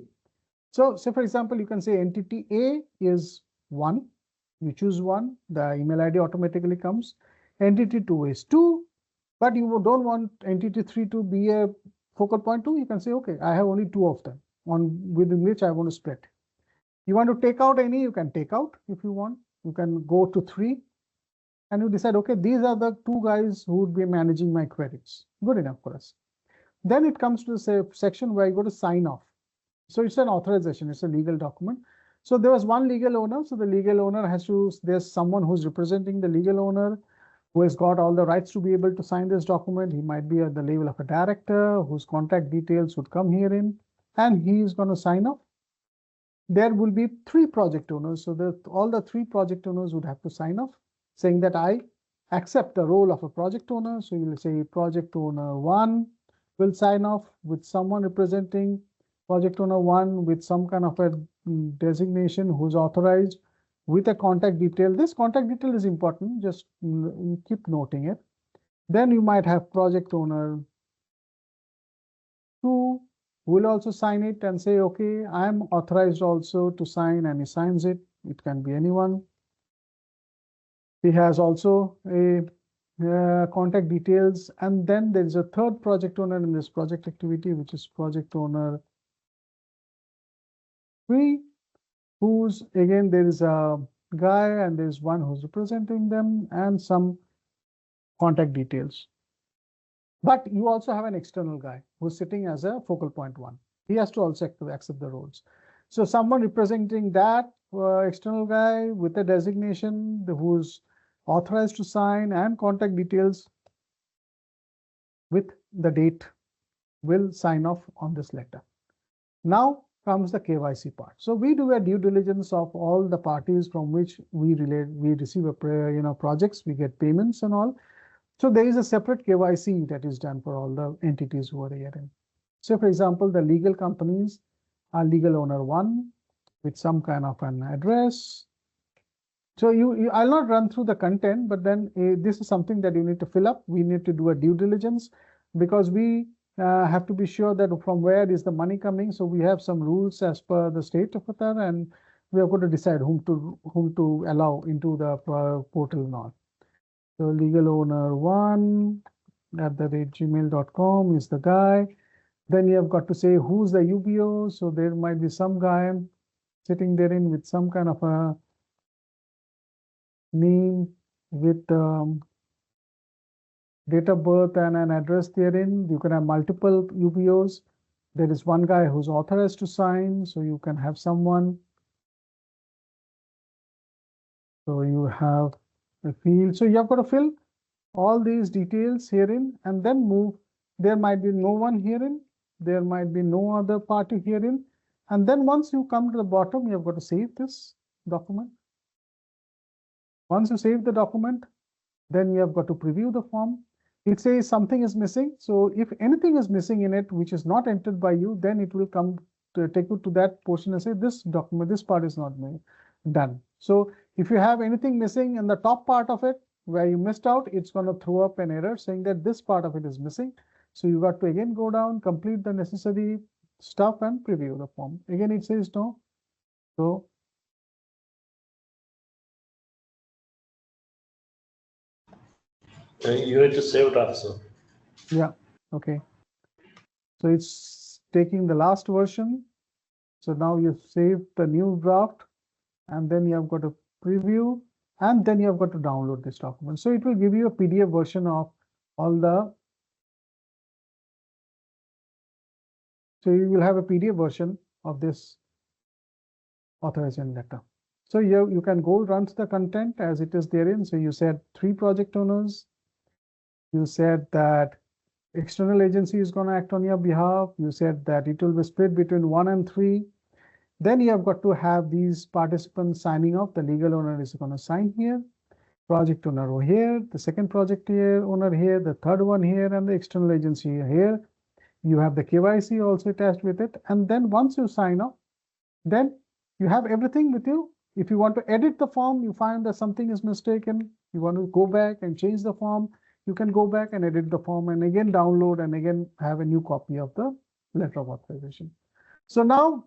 So say for example, you can say entity A is 1. You choose 1, the email ID automatically comes. Entity 2 is 2, but you don't want entity 3 to be a focal point 2. You can say, okay, I have only 2 of them within which I want to split. You want to take out any, you can take out if you want. You can go to 3 and you decide, okay, these are the 2 guys who would be managing my credits. Good enough for us. Then it comes to the section where you go to sign off. So it's an authorization, it's a legal document. So there was one legal owner. So the legal owner there's someone who's representing the legal owner who has got all the rights to be able to sign this document. He might be at the level of a director whose contact details would come herein, and he is going to sign off. There will be 3 project owners. So all the 3 project owners would have to sign off, saying that I accept the role of a project owner. So you will say project owner 1 will sign off with someone representing project owner 1 with some kind of a designation who's authorized with a contact detail. This contact detail is important, just keep noting it. Then you might have project owner 2 will also sign it and say, okay, I am authorized also to sign, and he signs it. It can be anyone. He has also a contact details, and then there is a 3rd project owner in this project activity, which is project owner 3, who's again, there is a guy and there's one who's representing them and some contact details. But you also have an external guy who's sitting as a focal point 1. He has to also accept the roles. So someone representing that external guy with a designation who's authorized to sign and contact details with the date will sign off on this letter. Now comes the KYC part. So we do a due diligence of all the parties from which we receive a projects, we get payments and all. So there is a separate KYC that is done for all the entities who are herein. So for example, the legal companies are legal owner 1 with some kind of an address. So I'll not run through the content, but then this is something that you need to fill up. We need to do a due diligence because we have to be sure that from where is the money coming. So we have some rules as per the state of Qatar, and we have got to decide whom to allow into the portal now. So legal owner 1 @gmail.com is the guy. Then you have got to say who's the UBO. So there might be some guy sitting therein with some kind of a name with date of birth and an address therein. You can have multiple UBOs. There is one guy who's authorized to sign, so you can have someone. So you have a field. So you have got to fill all these details herein and then move. There might be no one herein. There might be no other party herein. And then once you come to the bottom, you have got to save this document. Once you save the document, then you have got to preview the form. It says something is missing. So if anything is missing in it, which is not entered by you, then it will come to take you to that portion and say this document, this part is not done. So if you have anything missing in the top part of it, where you missed out, it's going to throw up an error saying that this part of it is missing. So you got to again go down, complete the necessary stuff and preview the form. Again, it says no. So you need to save draft, sir. yeah, okay. So it's taking the last version. So now you've saved the new draft, and then you have got to preview, and then you have got to download this document. So it will give you a PDF version of all the. So you will have a PDF version of this authorization letter. So you can go run to the content as it is therein. So you said 3 project owners. You said that external agency is going to act on your behalf. You said that it will be split between 1 and 3. Then you have got to have these participants signing off. The legal owner is going to sign here, project owner here, the second project owner here, the third one here, and the external agency here. You have the KYC also attached with it. And then once you sign off, then you have everything with you. If you want to edit the form, you find that something is mistaken, you want to go back and change the form, you can go back and edit the form and again download and again have a new copy of the letter of authorization. So now,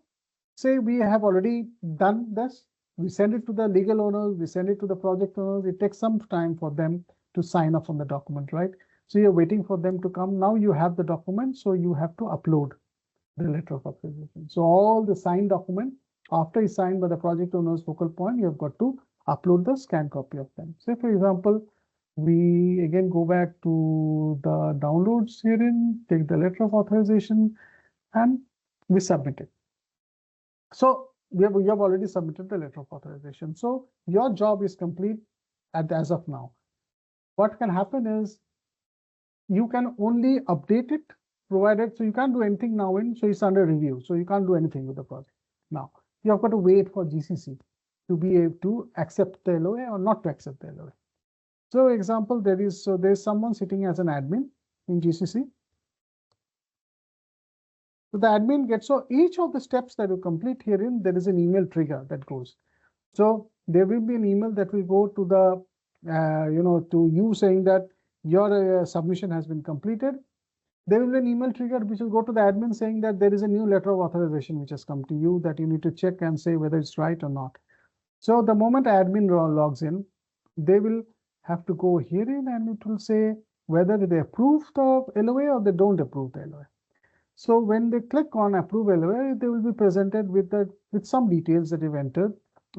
say we have already done this, we send it to the legal owners, we send it to the project owners, it takes some time for them to sign off on the document, right? So you're waiting for them to come. Now you have the document, so you have to upload the letter of authorization. So all the signed document, after it's signed by the project owner's focal point, you have got to upload the scanned copy of them. Say, for example, we again go back to the downloads herein, take the letter of authorization, and we submit it. So we have already submitted the letter of authorization. So your job is complete as of now. What can happen is you can only update it, provided, so you can't do anything now so it's under review. So you can't do anything with the project. Now you have got to wait for GCC to be able to accept the LOA or not to accept the LOA. So example, there's someone sitting as an admin in GCC. So the admin gets, so each of the steps that you complete herein, there is an email trigger that goes. So there will be an email that will go to the, to you saying that your submission has been completed. There will be an email trigger which will go to the admin saying that there is a new letter of authorization which has come to you that you need to check and say whether it's right or not. So the moment admin logs in, they will have to go herein and it will say whether they approve the LOA or they don't approve the LOA. So when they click on approve LOA, they will be presented with some details that you've entered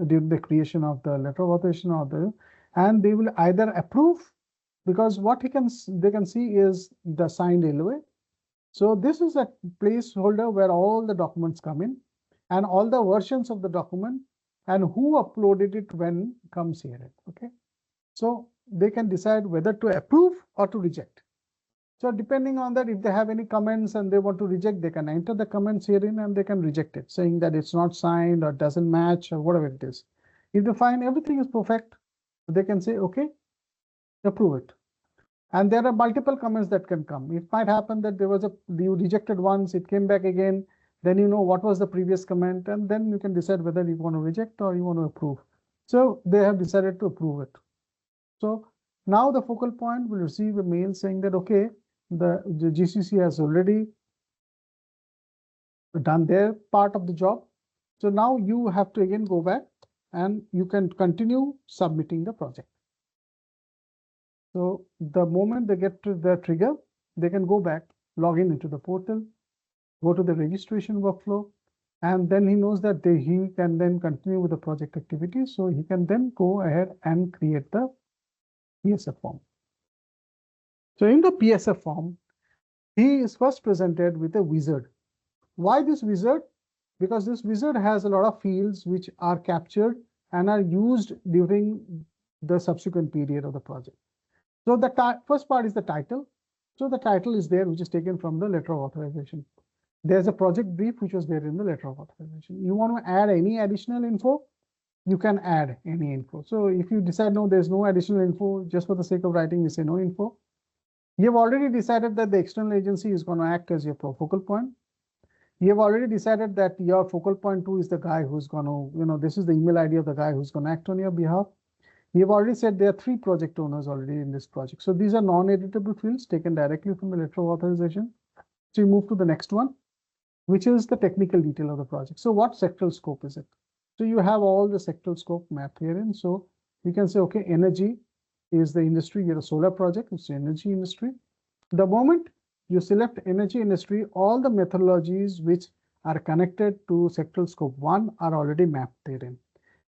during the creation of the letter of authorization and they will either approve, because what they can see is the signed LOA. So this is a placeholder where all the documents come in and all the versions of the document and who uploaded it when comes here. Okay. So they can decide whether to approve or to reject. So depending on that, if they have any comments and they want to reject, they can enter the comments herein and they can reject it, saying that it's not signed or doesn't match or whatever it is. If they find everything is perfect, they can say, okay, approve it. And there are multiple comments that can come. It might happen that you rejected once, it came back again, then you know what was the previous comment, and then you can decide whether you want to reject or you want to approve. So they have decided to approve it. So now the focal point will receive a mail saying that, okay, the GCC has already done their part of the job. So now you have to again go back and you can continue submitting the project. So the moment they get to the trigger, they can go back, log in into the portal, go to the registration workflow, and then he knows that he can then continue with the project activity. So he can then go ahead and create the PSF form. So in the PSF form, he is first presented with a wizard. Why this wizard? Because this wizard has a lot of fields which are captured and are used during the subsequent period of the project. So the first part is the title. So the title is there, which is taken from the letter of authorization. There's a project brief, which was there in the letter of authorization. You want to add any additional info, you can add any info. So if you decide, no, there's no additional info, just for the sake of writing, you say no info. You have already decided that the external agency is going to act as your focal point. You have already decided that your focal point 2 is the guy who's going to, this is the email ID of the guy who's going to act on your behalf. We have already said there are 3 project owners already in this project. So these are non-editable fields taken directly from the letter of authorization. So you move to the next one, which is the technical detail of the project. So what sectoral scope is it? So you have all the sectoral scope mapped herein. So you can say, okay, energy is the industry. You're a solar project, it's the energy industry. The moment you select energy industry, all the methodologies which are connected to sectoral scope 1 are already mapped therein.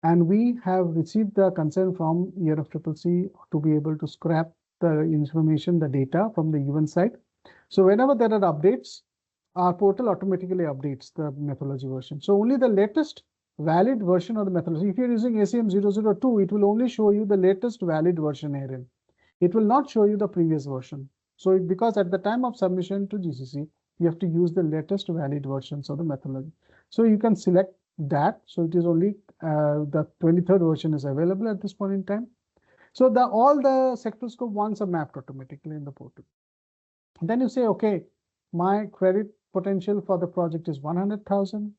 And we have received the consent from ERF-CCC to be able to scrap the information, the data from the event site. So whenever there are updates, our portal automatically updates the methodology version. So only the latest valid version of the methodology. If you're using ACM 002, it will only show you the latest valid version herein. It will not show you the previous version. So because at the time of submission to GCC, you have to use the latest valid versions of the methodology. So you can select that. So it is only the 23rd version is available at this point in time. So all the sector scope ones are mapped automatically in the portal. And then you say, okay, my credit potential for the project is 100,000.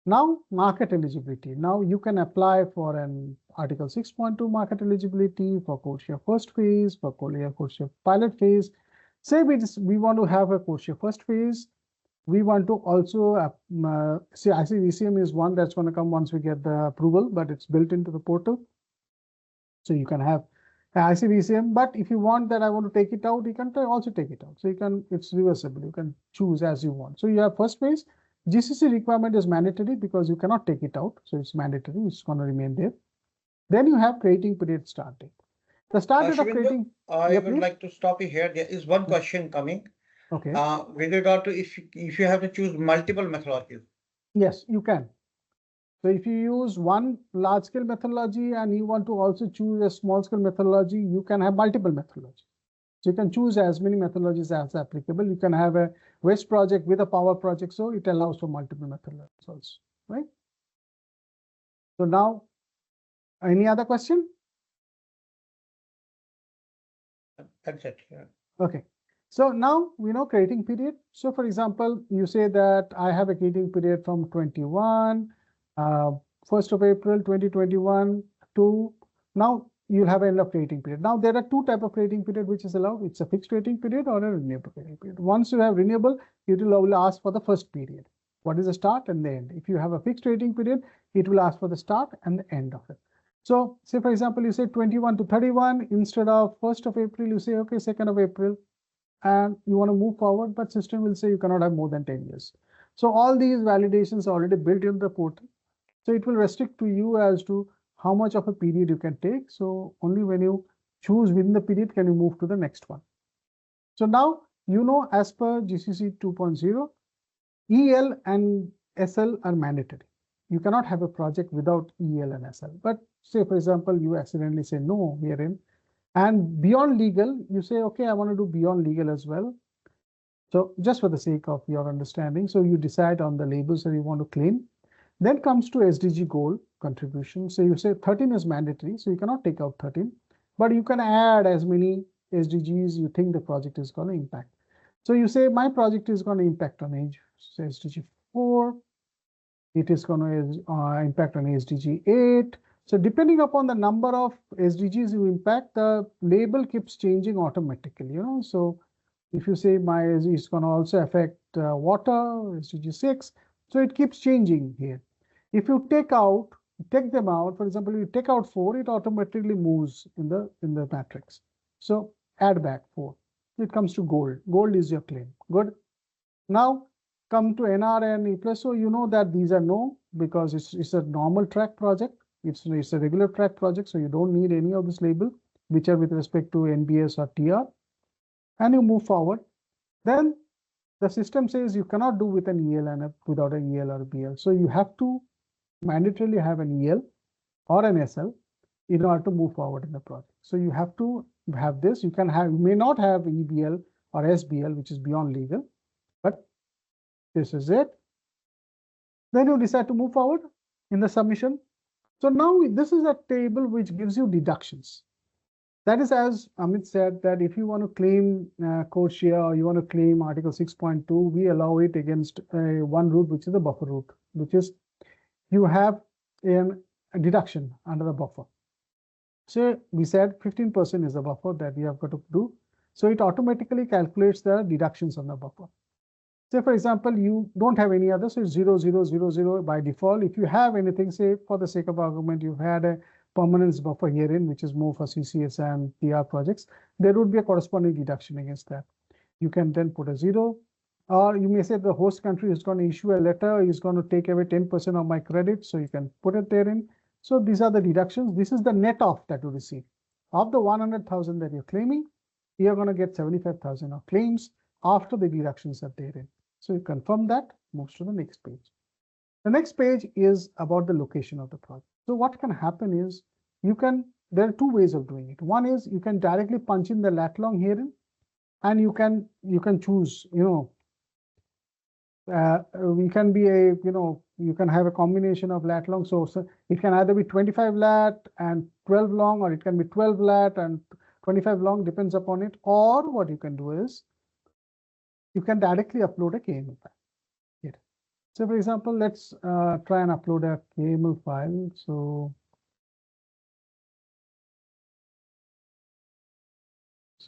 Now market eligibility. Now you can apply for an Article 6.2 market eligibility for code share first phase, for code share pilot phase. Say we want to have a code share first phase. We want to also see ICVCM is one that's going to come once we get the approval, but it's built into the portal. So you can have ICVCM, but if you want that I want to take it out, you can also take it out. So you can, it's reversible. You can choose as you want. So you have first phase. GCC requirement is mandatory because you cannot take it out. So it's mandatory. It's going to remain there. Then you have creating period start date. The start date of creating. I would like to stop you here. There is one question coming. Okay. With regard to if you have to choose multiple methodologies. Yes, you can. So if you use one large scale methodology and you want to also choose a small scale methodology, you can have multiple methodologies. So you can choose as many methodologies as applicable. You can have a waste project with a power project. So it allows for multiple methodologies also, right? So now, any other question? That's it. Yeah. Okay. So now we know creating period. So for example, you say that I have a creating period from 1st of April 2021 to now you'll have an end of creating period. Now there are two types of creating period which is allowed. It's a fixed creating period or a renewable creating period. Once you have renewable, it will ask for the first period. What is the start and the end? If you have a fixed creating period, it will ask for the start and the end of it. So say for example, you say 21 to 31 instead of 1st of April, you say okay, 2nd of April. And you want to move forward, but system will say you cannot have more than 10 years. So all these validations are already built in the portal. So it will restrict to you as to how much of a period you can take. So only when you choose within the period can you move to the next one. So now, you know, as per GCC 2.0, EL and SL are mandatory. You cannot have a project without EL and SL. But say, for example, you accidentally say no herein. And beyond legal, you say, okay, I want to do beyond legal as well. So just for the sake of your understanding, so you decide on the labels that you want to claim. Then comes to SDG goal contribution. So you say 13 is mandatory, so you cannot take out 13, but you can add as many SDGs you think the project is going to impact. So you say my project is going to impact on age, so SDG 4, it is going to impact on SDG 8. So depending upon the number of SDGs you impact, the label keeps changing automatically, you know. So if you say my it's going to also affect water, SDG 6, so it keeps changing here. If you take them out, for example, you take out 4, it automatically moves in the matrix. So add back 4. It comes to gold. Gold is your claim. Good. Now come to NR and E+. So you know that these are no, because it's a normal track project. It's a regular track project, so you don't need any of this label, which are with respect to NBS or TR. And you move forward. Then the system says you cannot do with an EL and without an EL or BL. So you have to mandatorily have an EL or an SL in order to move forward in the project. So you have to have this. You may not have EBL or SBL, which is beyond legal, but this is it. Then you decide to move forward in the submission. So now this is a table which gives you deductions. That is, as Amit said, that if you want to claim code share or you want to claim Article 6.2, we allow it against one route, which is the buffer route, which is you have a deduction under the buffer. So we said 15% is the buffer that you have got to do. So it automatically calculates the deductions on the buffer. Say, for example, you don't have any other, so it's 0, 0, 0, 0 by default. If you have anything, say, for the sake of argument, you've had a permanence buffer herein, which is more for CCS and PR projects, there would be a corresponding deduction against that. You can then put a 0, or you may say the host country is going to issue a letter, is going to take away 10% of my credit, so you can put it therein. So these are the deductions. This is the net off that you receive. Of the 100,000 that you're claiming, you're going to get 75,000 of claims after the deductions are therein. So you confirm that, moves to the next page. The next page is about the location of the project. So what can happen is there are two ways of doing it. One is you can directly punch in the lat long herein, and you can choose, we can be a, you can have a combination of lat long. So it can either be 25 lat and 12 long, or it can be 12 lat and 25 long, depends upon it. Or what you can do is you can directly upload a KML file here. So for example, let's try and upload a KML file. So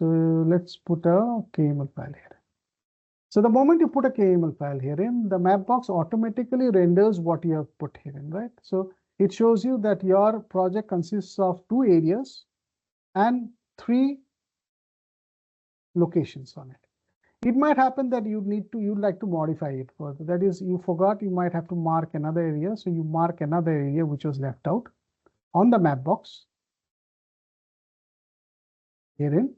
let's put a KML file here. So the moment you put a KML file here in, the Mapbox automatically renders what you have put here in, right? So it shows you that your project consists of 2 areas and 3 locations on it. It might happen that you'd like to modify it further. That is, you forgot, you might have to mark another area. So you mark another area which was left out on the Mapbox herein,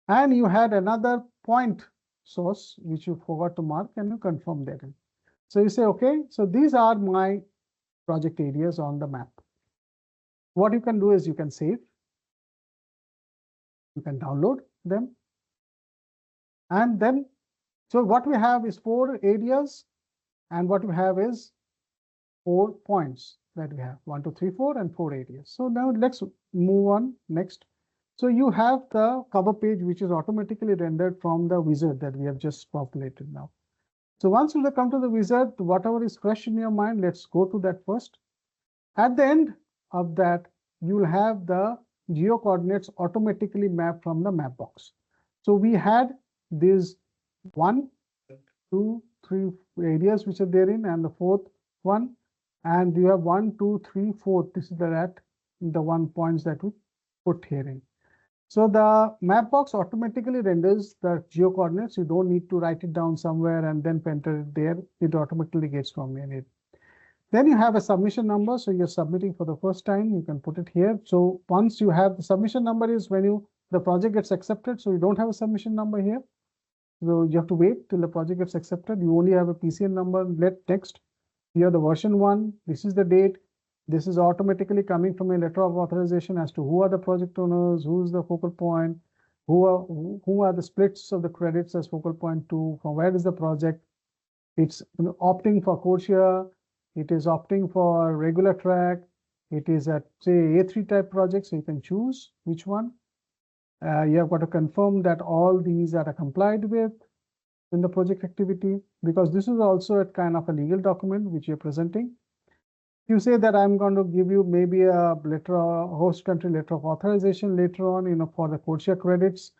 and you had another point source which you forgot to mark, and you confirm that. So you say, okay, so these are my project areas on the map. What you can do is you can save, you can download them, and then, so what we have is 4 areas, and what we have is 4 points that we have, 1, 2, 3, 4, and 4 areas. So now let's move on next. So you have the cover page, which is automatically rendered from the wizard that we have just populated now. So once you come to the wizard, whatever is fresh in your mind, let's go to that first. At the end of that, you'll have the geo coordinates automatically mapped from the Mapbox. So we had these 1, 2, 3 areas which are therein, and the 4th one, and you have 1, 2, 3, 4. This is the 1 points that we put herein. So the Mapbox automatically renders the geo coordinates. You don't need to write it down somewhere and then enter it there. It automatically gets formulated. Then you have a submission number. So you're submitting for the first time. You can put it here. So once you have the submission number is when the project gets accepted. So you don't have a submission number here. So you have to wait till the project gets accepted. You only have a PCN number. Next, here the version 1. This is the date. This is automatically coming from a letter of authorization as to who are the project owners, who's the focal point, who are the splits of the credits as focal point to, from where is the project. It's opting for code share. It is opting for regular track. It is at, say, A3 type project, so you can choose which one. You have got to confirm that all these are complied with in the project activity, because this is also a kind of a legal document which you're presenting. You say that I'm going to give you maybe a letter, host country letter of authorization later on, for the code share credits,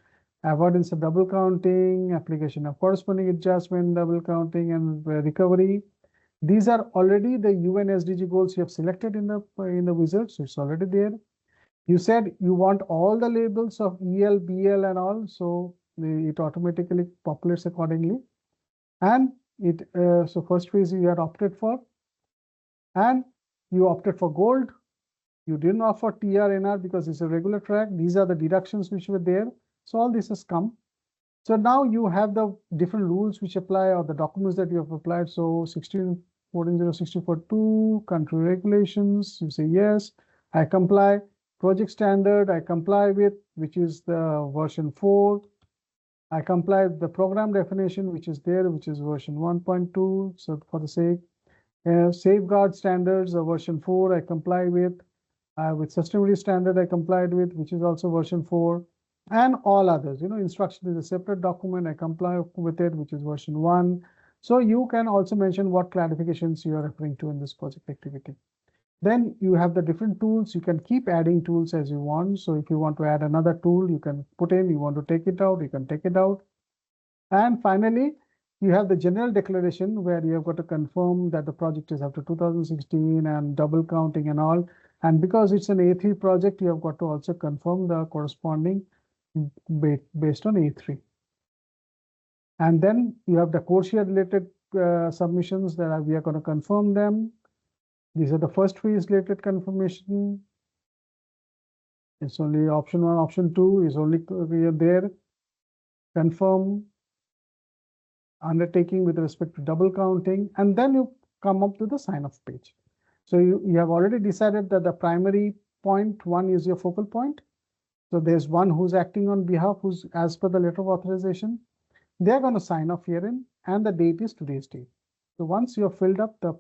avoidance of double counting, application of corresponding adjustment, double counting, and recovery. These are already the UN SDG goals you have selected in the wizard, so it's already there. You said you want all the labels of EL, BL, and all, so it automatically populates accordingly. And so first phase you had opted for, and you opted for gold. You didn't offer TR/NR because it's a regular track. These are the deductions which were there. So all this has come. So now you have the different rules which apply, or the documents that you have applied. So 16.14.0.64.2 country regulations. You say yes, I comply. Project standard I comply with, which is the version 4. I comply with the program definition which is there, which is version 1.2. So for the sake. Safeguard standards of version 4 I comply with sustainability standard I complied with, which is also version 4, and all others. Instruction is a separate document. I comply with it, which is version 1. So you can also mention what clarifications you are referring to in this project activity. Then you have the different tools. You can keep adding tools as you want. So if you want to add another tool, you can put in. You want to take it out, you can take it out. And finally, you have the general declaration where you have got to confirm that the project is up to 2016 and double counting and all. And because it's an A3 project, you have got to also confirm the corresponding based on A3. And then you have the code share related submissions that we are going to confirm them. These are the first phase related confirmation. It's only option 1, option 2 is only there. Confirm undertaking with respect to double counting, and then you come up to the sign off page. So you have already decided that the primary point 1 is your focal point. So there's one who's acting on behalf, who's as per the letter of authorization. They're going to sign off herein, and the date is today's date. So once you have filled up the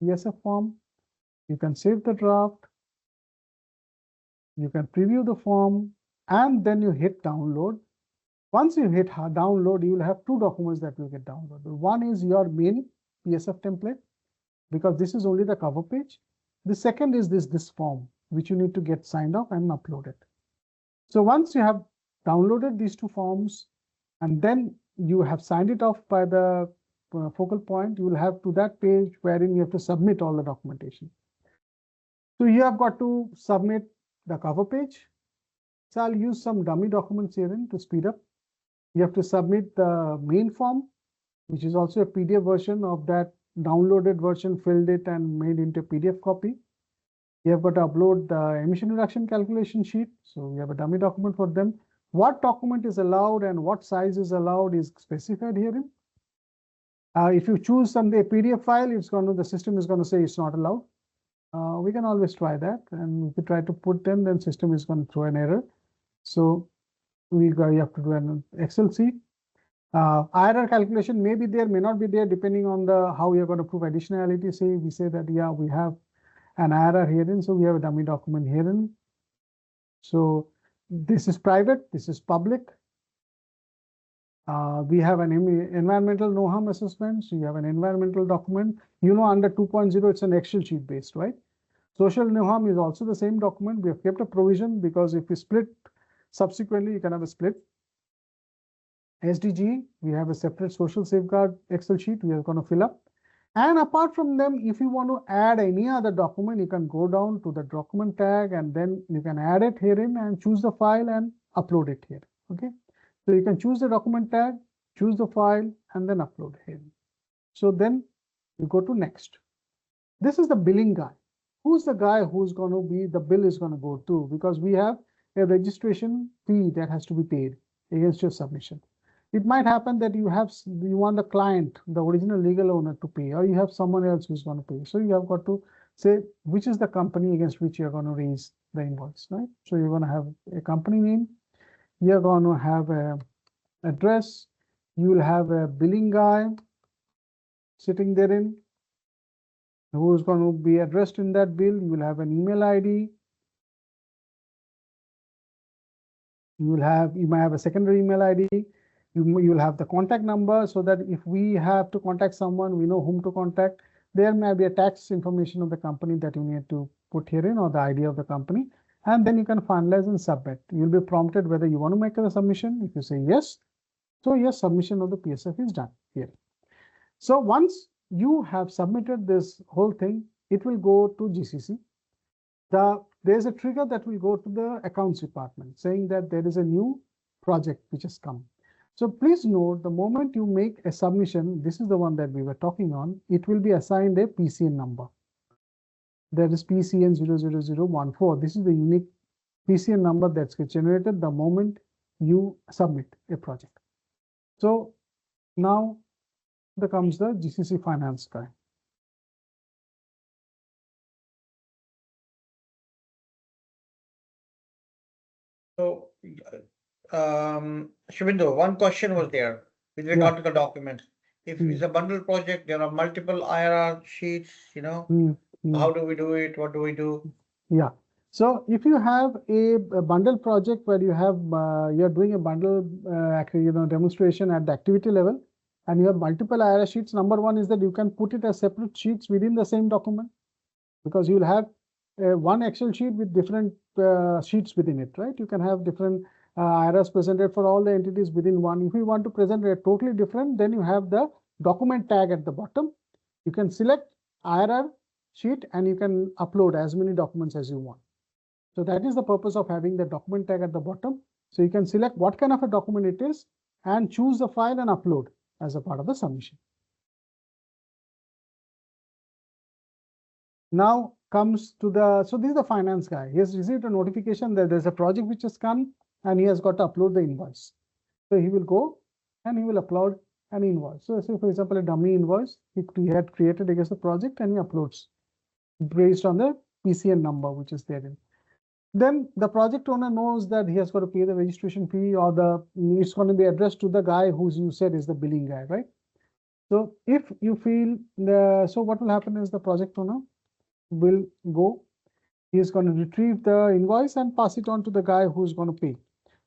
PSF form, you can save the draft, you can preview the form, and then you hit download. Once you hit download, you will have two documents that will get downloaded. One is your main PSF template, because this is only the cover page. The second is this form, which you need to get signed off and uploaded. So once you have downloaded these two forms, and then you have signed it off by the focal point, you will have to that page wherein you have to submit all the documentation. So you have got to submit the cover page. So I'll use some dummy documents here to speed up. You have to submit the main form, which is also a PDF version of that downloaded version, filled it and made into a PDF copy. You have got to upload the emission reduction calculation sheet. So we have a dummy document for them. What document is allowed and what size is allowed is specified herein. If you choose some PDF file, the system is going to say it's not allowed. We can always try that, and if you try to put them, then system is going to throw an error. So you have to do an Excel sheet. IRR calculation may be there, may not be there, depending on how you're going to prove additionality. Say we say that yeah, we have an IRR herein, so we have a dummy document herein. So this is private, this is public. We have an environmental no-harm assessment. So you have an environmental document. Under 2.0, it's an Excel sheet based, right? Social no-harm is also the same document. We have kept a provision because if we split subsequently, you can have a split. SDG, we have a separate social safeguard Excel sheet we are going to fill up. And apart from them, if you want to add any other document, you can go down to the document tag and then you can add it herein and choose the file and upload it here. Okay. So you can choose the document tag, choose the file, and then upload here. So then you go to next. This is the billing guy. Who's the guy who's going to be, the bill is going to go to, because we have a registration fee that has to be paid against your submission. It might happen that you want the client, the original legal owner to pay, or you have someone else who's going to pay. So you have got to say which is the company against which you're going to raise the invoice, right? So you're going to have a company name. You're going to have a address. You will have a billing guy sitting therein who is going to be addressed in that bill. You will have an email ID. You might have a secondary email ID. You will have the contact number so that if we have to contact someone, we know whom to contact. There may be a tax information of the company that you need to put here in, or the ID of the company. And then you can finalize and submit. You'll be prompted whether you want to make a submission. If you say yes, so yes, submission of the PSF is done here. So once you have submitted this whole thing, it will go to GCC. There's a trigger that will go to the accounts department saying that there is a new project which has come. So please note, the moment you make a submission, this is the one that we were talking on, it will be assigned a PCN number. That is PCN 00014. This is the unique PCN number that's generated the moment you submit a project. So now there comes the GCC finance guy. So, Shubhendu, one question was there with regard to the documents. If it's a bundle project, there are multiple IRR sheets, how do we do it? What do we do? Yeah. So if you have a bundle project where you have, you're doing a bundle demonstration at the activity level, and you have multiple IRR sheets, number one is that you can put it as separate sheets within the same document, because you'll have one Excel sheet with different sheets within it, right? You can have different IRRs presented for all the entities within one. If you want to present a totally different, then you have the document tag at the bottom. You can select IRR sheet and you can upload as many documents as you want. So that is the purpose of having the document tag at the bottom. So you can select what kind of a document it is and choose the file and upload as a part of the submission. Now comes to so this is the finance guy. He has received a notification that there's a project which has come and he has got to upload the invoice. So he will go and he will upload an invoice. So say for example, a dummy invoice he had created against the project and he uploads based on the PCN number which is there in. then the project owner knows that he has got to pay the registration fee, or it's going to be addressed to the guy who's you said is the billing guy, right? So if you feel so what will happen is the project owner will go, he is going to retrieve the invoice and pass it on to the guy who's going to pay.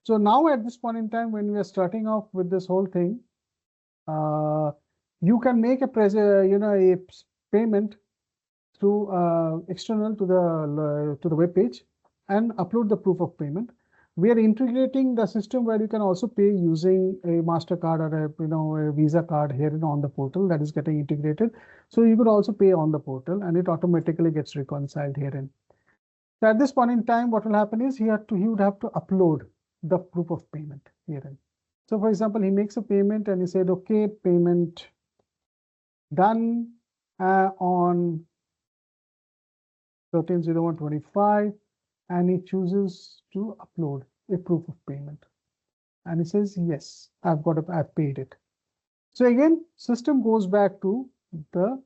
So now at this point in time, when we are starting off with this whole thing, you can make a payment through external to the web page and upload the proof of payment. We are integrating the system where you can also pay using a MasterCard or a Visa card here on the portal that is getting integrated. So you could also pay on the portal and it automatically gets reconciled herein. So at this point in time, what will happen is he would have to upload the proof of payment herein. So for example, he makes a payment and he said, okay, payment done on 13/01/25, and he chooses to upload a proof of payment. And he says, yes, I've paid it. So again, system goes back to the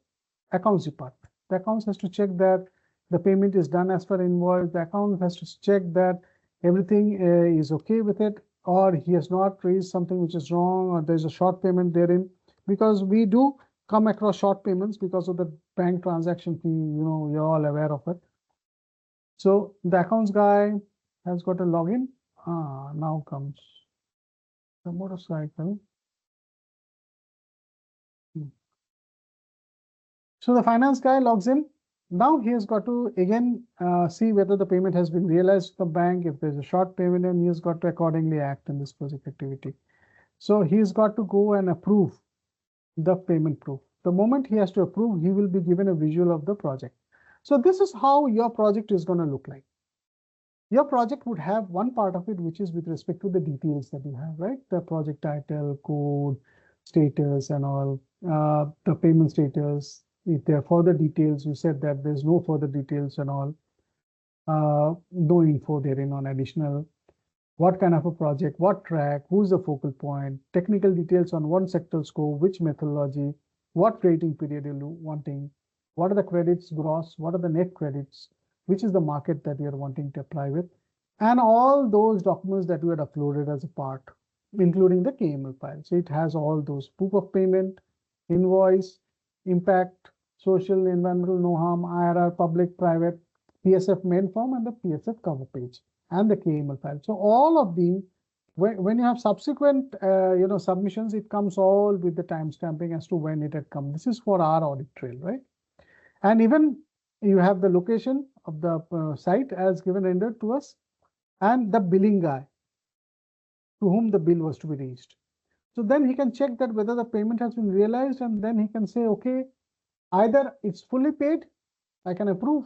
accounts department. The accounts has to check that the payment is done as per invoice. The account has to check that everything is okay with it, or he has not raised something which is wrong, or there's a short payment therein, because we do come across short payments because of the bank transaction fee, you're all aware of it. So the accounts guy has got a login. Now comes the motorcycle. So the finance guy logs in. Now he has got to again see whether the payment has been realized to the bank. If there's a short payment, and he has got to accordingly act in this project activity. So he's got to go and approve the payment proof. The moment he has to approve, he will be given a visual of the project. So this is how your project is going to look like. Your project would have one part of it, which is with respect to the details that you have, right? The project title, code, status, and all, the payment status. If there are further details, you said that there's no further details and all, no info therein on additional. What kind of a project, what track, who's the focal point, technical details on one sector scope, which methodology, what rating period you're wanting, what are the credits gross, what are the net credits, which is the market that you're wanting to apply with, and all those documents that you had uploaded as a part, including the KML file. So it has all those proof of payment, invoice, impact, social, environmental, no harm, IRR, public, private, PSF main form, and the PSF cover page, and the KML file. So all of them, when you have subsequent submissions, it comes all with the timestamping as to when it had come. This is for our audit trail, right? And even you have the location of the site as given rendered to us, and the billing guy to whom the bill was to be raised. So then he can check that whether the payment has been realized, and then he can say, okay, either it's fully paid, I can approve.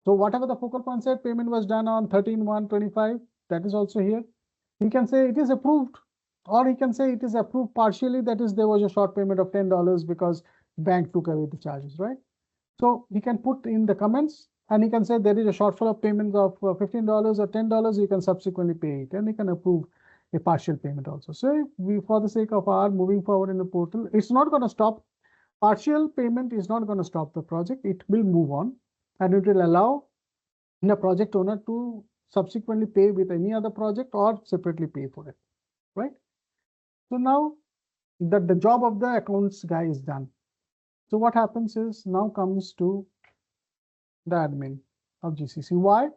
So whatever the focal point said, payment was done on 13/1/25, that is also here. He can say it is approved, or he can say it is approved partially, that is there was a short payment of $10 because bank took away the charges, right? So he can put in the comments, and he can say there is a shortfall of payments of $15 or $10, you can subsequently pay it, and he can approve a partial payment also. So we, for the sake of our moving forward in the portal, it's not going to stop. Partial payment is not going to stop the project. It will move on, and it will allow the project owner to subsequently pay with any other project or separately pay for it, right? So now the job of the accounts guy is done. So what happens is now comes to the admin of GCC. Why?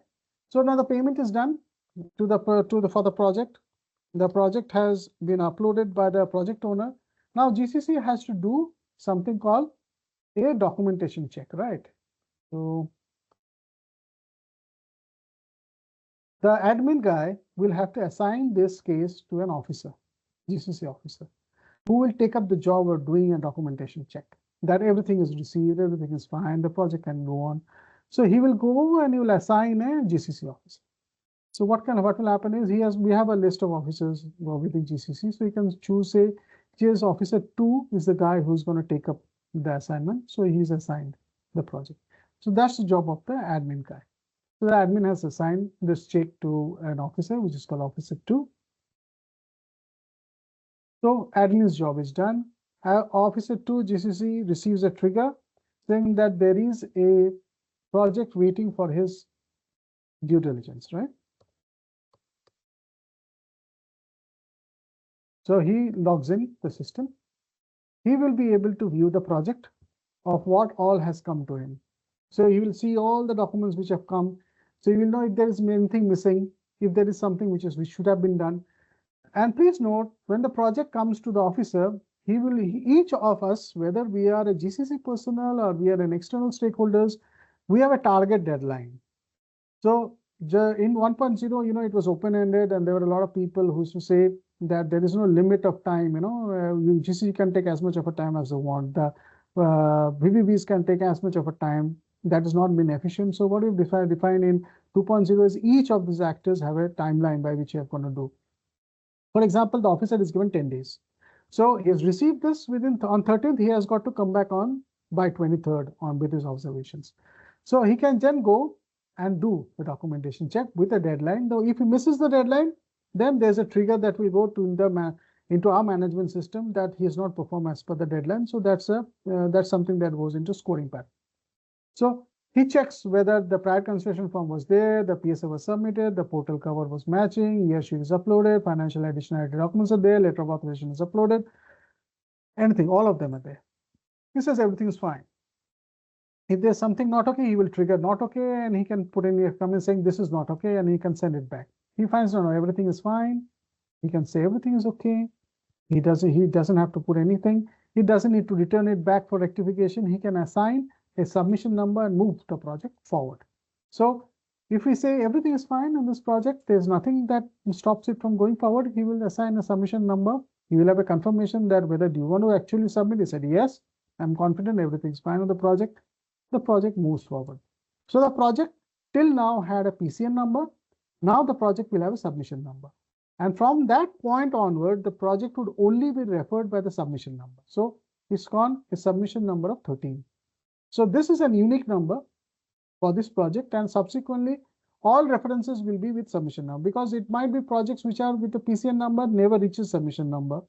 So now the payment is done for the project. The project has been uploaded by the project owner. Now GCC has to do something called a documentation check, right? So the admin guy will have to assign this case to an officer, GCC officer, who will take up the job of doing a documentation check that everything is received, everything is fine, the project can go on. So he will go and he will assign a GCC officer. So what will happen is we have a list of officers within GCC. So you can choose, say, here's officer 2 is the guy who's going to take up the assignment. So he's assigned the project. So that's the job of the admin guy. So the admin has assigned this check to an officer, which is called officer 2. So admin's job is done. Officer 2 GCC receives a trigger saying that there is a project waiting for his due diligence, right? So he logs in the system. He will be able to view the project of what all has come to him. So you will see all the documents which have come. So you will know if there is anything missing, if there is something which should have been done. And please note, when the project comes to the officer, each of us, whether we are a GCC personnel or we are an external stakeholders, we have a target deadline. So in 1.0, it was open-ended, and there were a lot of people who used to say that there is no limit of time. GCC can take as much of a time as they want. The VVVs can take as much of a time. That has not been efficient. So what we've defined in 2.0 is each of these actors have a timeline by which you are going to do. For example, the officer is given 10 days. So he has received this on 13th, he has got to come back on by 23rd on with his observations. So he can then go and do the documentation check with a deadline. Though if he misses the deadline, then there's a trigger that will go to into our management system that he has not performed as per the deadline. So that's something that goes into scoring pattern. So he checks whether the prior consideration form was there, the PSA was submitted, the portal cover was matching, year sheet is uploaded, financial additionality documents are there, letter of authorization is uploaded, anything, all of them are there. He says everything is fine. If there's something not okay, he will trigger not okay, and he can put in a comment saying this is not okay, and he can send it back. He finds no, everything is fine. He can say everything is okay. He doesn't have to put anything. He doesn't need to return it back for rectification. He can assign a submission number and move the project forward. So if we say everything is fine in this project, there's nothing that stops it from going forward, he will assign a submission number. He will have a confirmation that whether do you want to actually submit. He said, yes, I'm confident everything's fine on the project. The project moves forward. So the project till now had a PCN number. Now the project will have a submission number. And from that point onward, the project would only be referred by the submission number. So it's gone a submission number of 13. So this is a unique number for this project, and subsequently all references will be with submission number, because it might be projects which are with the PCN number never reaches submission number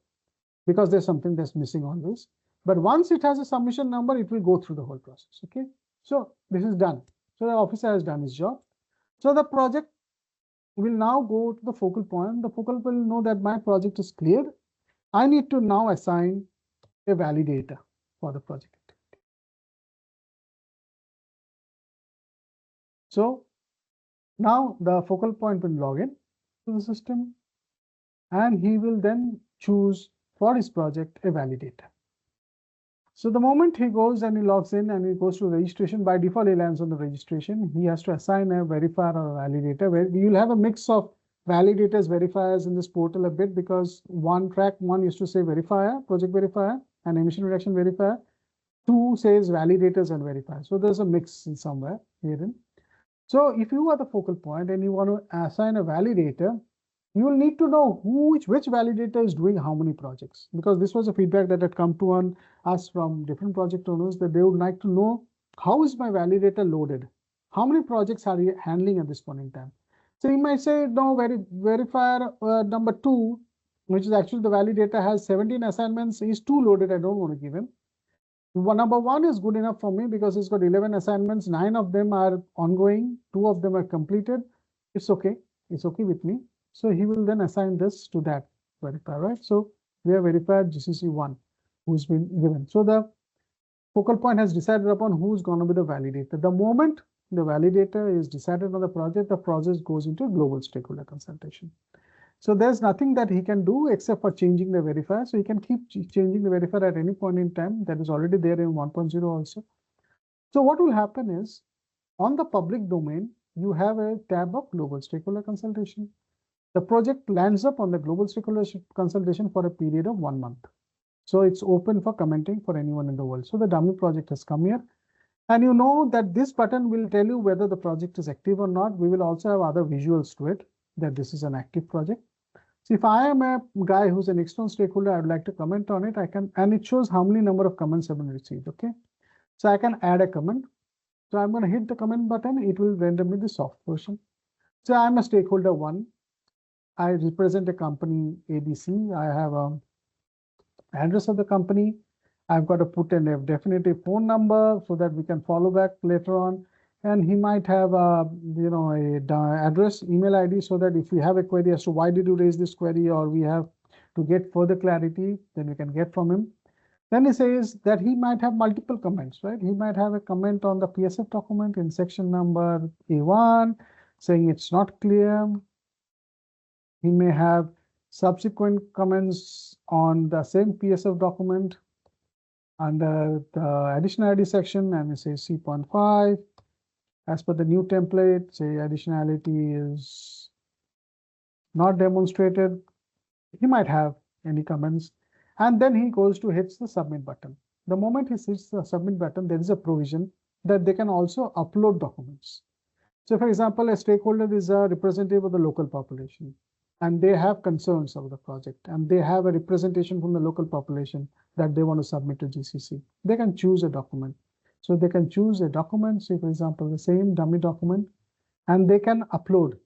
because there's something that's missing always. But once it has a submission number, it will go through the whole process. Okay, so this is done. So the officer has done his job. So the project will now go to the focal point. The focal will know that my project is cleared. I need to now assign a validator for the project. So now the focal point will log in to the system, and he will then choose for his project a validator. So the moment he goes and he logs in and he goes to registration, by default he lands on the registration. He has to assign a verifier or a validator, where you will have a mix of validators, verifiers in this portal a bit, because track one used to say verifier, project verifier, and emission reduction verifier. 2 says validators and verifiers. So there's a mix in somewhere herein. So if you are the focal point and you want to assign a validator, you will need to know which validator is doing how many projects, because this was a feedback that had come to us from different project owners, that they would like to know how is my validator loaded, how many projects are you handling at this point in time. So you might say, no, verifier number 2, which is actually the validator, has 17 assignments, is too loaded, I don't want to give him. Number 1 is good enough for me because it's got 11 assignments, 9 of them are ongoing, 2 of them are completed. It's okay with me. So he will then assign this to that verifier, right? So we have verified GCC 1 who's been given. So the focal point has decided upon who's going to be the validator. The moment the validator is decided on the process goes into global stakeholder consultation. So there's nothing that he can do except for changing the verifier. So he can keep changing the verifier at any point in time. That is already there in 1.0 also. So what will happen is, on the public domain, you have a tab of global stakeholder consultation. The project lands up on the global stakeholder consultation for a period of 1 month. So it's open for commenting for anyone in the world. So the dummy project has come here. And you know that this button will tell you whether the project is active or not. We will also have other visuals to it, that this is an active project. So if I am a guy who's an external stakeholder, I would like to comment on it. I can, and it shows how many number of comments have been received. Okay. So I can add a comment. So I'm going to hit the comment button. It will render me the soft version. So I'm a stakeholder 1. I represent a company ABC. I have an address of the company. I've got to put in a definitive phone number so that we can follow back later on. and he might have a address, email ID, so that if we have a query as to why did you raise this query, or we have to get further clarity, then we can get from him. Then he says that he might have multiple comments, right? He might have a comment on the PSF document in section number A1 saying it's not clear. He may have subsequent comments on the same PSF document under the additionality section, and we say C.5. As per the new template, say additionality is not demonstrated. He might have any comments, and then he goes to hits the submit button. The moment he hits the submit button, there is a provision that they can also upload documents. So for example, a stakeholder is a representative of the local population, and they have concerns of the project, and they have a representation from the local population that they want to submit to GCC. They can choose a document. So they can choose a document, say for example, the same dummy document, and they can upload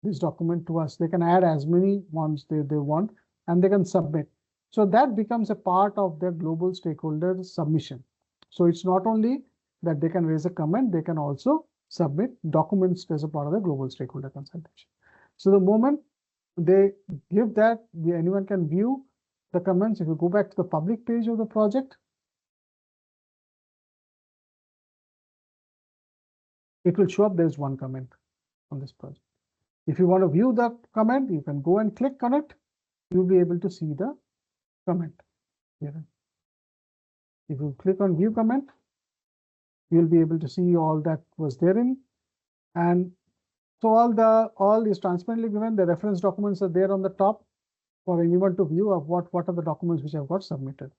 this document to us. They can add as many ones they want, and they can submit. So that becomes a part of their global stakeholder submission. So it's not only that they can raise a comment, they can also submit documents as a part of the global stakeholder consultation. So the moment they give that, anyone can view the comments. If you go back to the public page of the project, it will show up there's one comment on this project. If you want to view the comment, you can go and click on it. You'll be able to see the comment here. If you click on view comment, you'll be able to see all that was therein. And so all is transparently given. The reference documents are there on the top for anyone to view of what are the documents which have got submitted.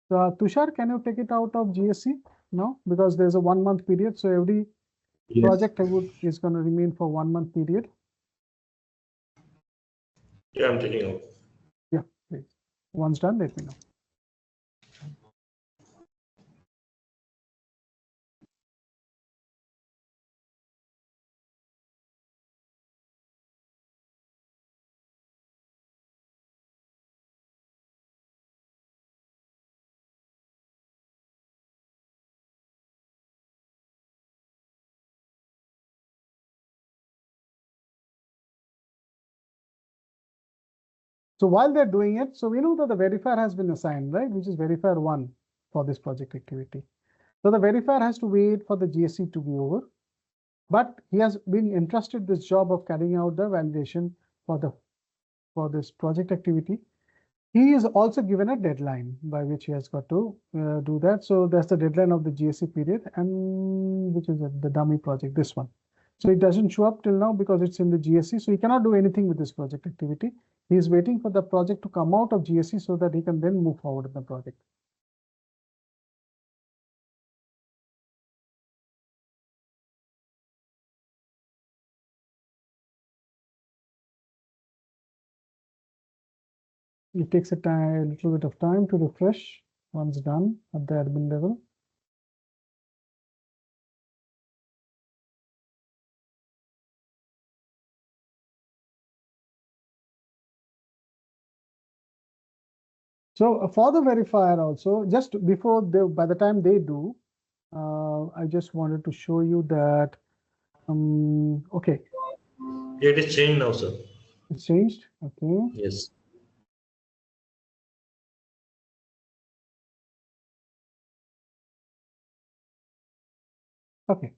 So Tushar, can you take it out of GSC now? Because there's a 1 month period. So every project is going to remain for 1 month period. Yeah, I'm taking out. Yeah, please. Once done, let me know. So while they're doing it, so we know that the verifier has been assigned, right, which is verifier 1 for this project activity. So the verifier has to wait for the GSC to be over, but he has been entrusted this job of carrying out the validation for this project activity. He is also given a deadline by which he has got to do that. So that's the deadline of the GSC period, and which is the dummy project, this one. So it doesn't show up till now because it's in the GSC. So he cannot do anything with this project activity. He is waiting for the project to come out of GSC so that he can then move forward in the project. It takes a little bit of time to refresh once done at the admin level. So for the verifier also, just before by the time they do, I just wanted to show you that. Okay. Yeah, it is changed now, sir. It's changed. Okay. Yes. Okay.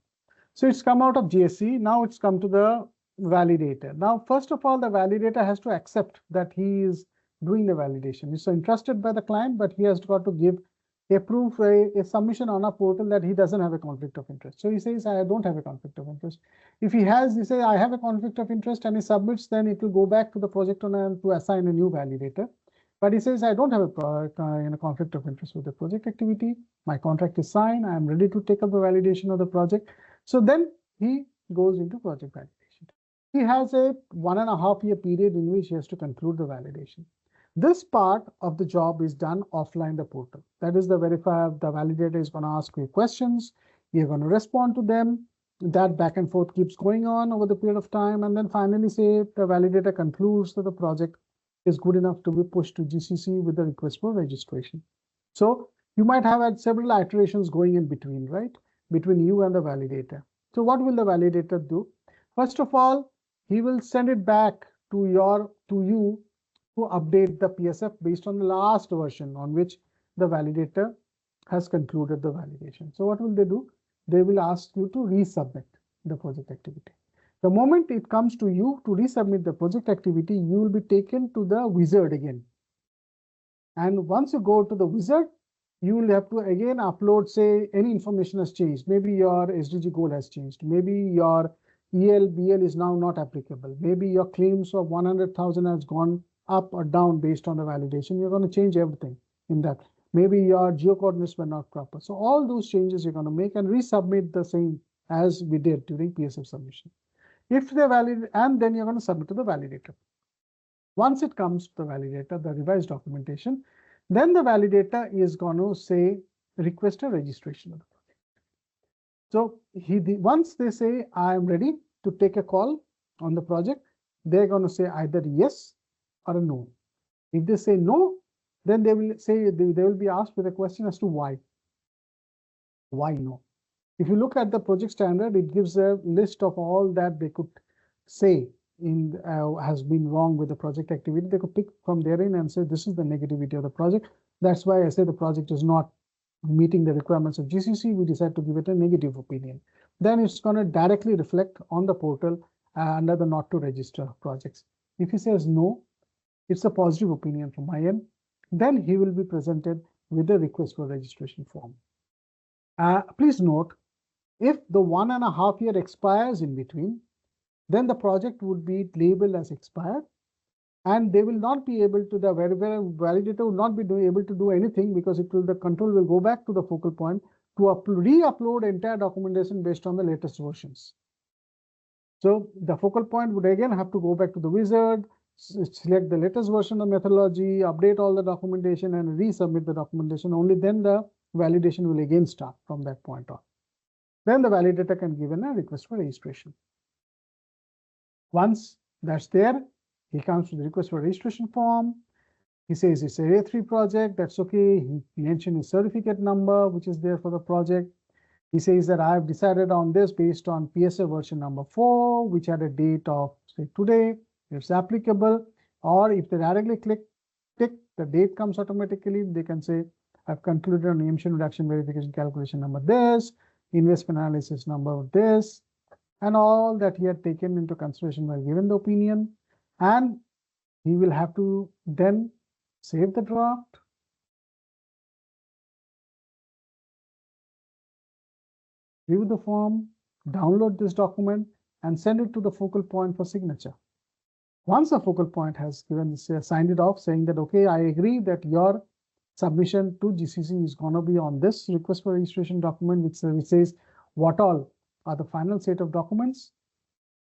So it's come out of GSC. Now it's come to the validator. Now, first of all, the validator has to accept that he is doing the validation. He's entrusted by the client, but he has got to give a proof, a submission on a portal that he doesn't have a conflict of interest. So he says, I don't have a conflict of interest. If he has, he says, I have a conflict of interest, and he submits, then it will go back to the project owner to assign a new validator. But he says, I don't have a conflict of interest with the project activity. My contract is signed. I am ready to take up the validation of the project. So then he goes into project validation. He has a 1.5 year period in which he has to conclude the validation. This part of the job is done offline the portal. That is, the verifier, the validator is going to ask you questions. You're going to respond to them. That back and forth keeps going on over the period of time. And then finally, say the validator concludes that the project is good enough to be pushed to GCC with the request for registration. So you might have had several iterations going in between, right? Between you and the validator. So what will the validator do? First of all, he will send it back to you to update the PSF based on the last version on which the validator has concluded the validation. So what will they do? They will ask you to resubmit the project activity. The moment it comes to you to resubmit the project activity, you will be taken to the wizard again. And once you go to the wizard, you will have to again upload, say, any information has changed. Maybe your SDG goal has changed. Maybe your BL is now not applicable. Maybe your claims of 100,000 has gone up or down based on the validation. You're going to change everything in that. Maybe your geocoordinates were not proper. So all those changes you're going to make and resubmit the same as we did during PSF submission. If they're valid, and then you're going to submit to the validator. Once it comes to the validator, the revised documentation, then the validator is going to say, request a registration of the project. So once they say, I am ready to take a call on the project, they're going to say either yes or a no. If they say no, then they will say, they will be asked with a question as to why. Why no? If you look at the project standard, it gives a list of all that they could say has been wrong with the project activity. They could pick from therein and say, this is the negativity of the project. That's why I say the project is not meeting the requirements of GCC. We decide to give it a negative opinion. Then it's going to directly reflect on the portal under the not to register projects. If he says no, it's a positive opinion from my end. Then he will be presented with a request for registration form. Please note, if the 1.5 year expires in between, then the project would be labeled as expired, and they will not be able to, the validator will not be able to do anything, because the control will go back to the focal point to re-upload entire documentation based on the latest versions. So the focal point would again have to go back to the wizard, select the latest version of methodology, update all the documentation, and resubmit the documentation. Only then the validation will again start from that point on. Then the validator can give a request for registration. Once that's there, he comes to the request for registration form. He says it's a A3 project. That's okay. He mentioned his certificate number, which is there for the project. He says that I have decided on this based on PSA version number 4, which had a date of, say, today, if it's applicable. Or if they directly tick, the date comes automatically. They can say, I've concluded on emission reduction verification calculation number this, investment analysis number this, and all that he had taken into consideration while given the opinion. And he will have to then save the draft, view the form, download this document, and send it to the focal point for signature. Once the focal point has signed it off, saying that, okay, I agree that your submission to GCC is going to be on this request for registration document, which says what all are the final set of documents,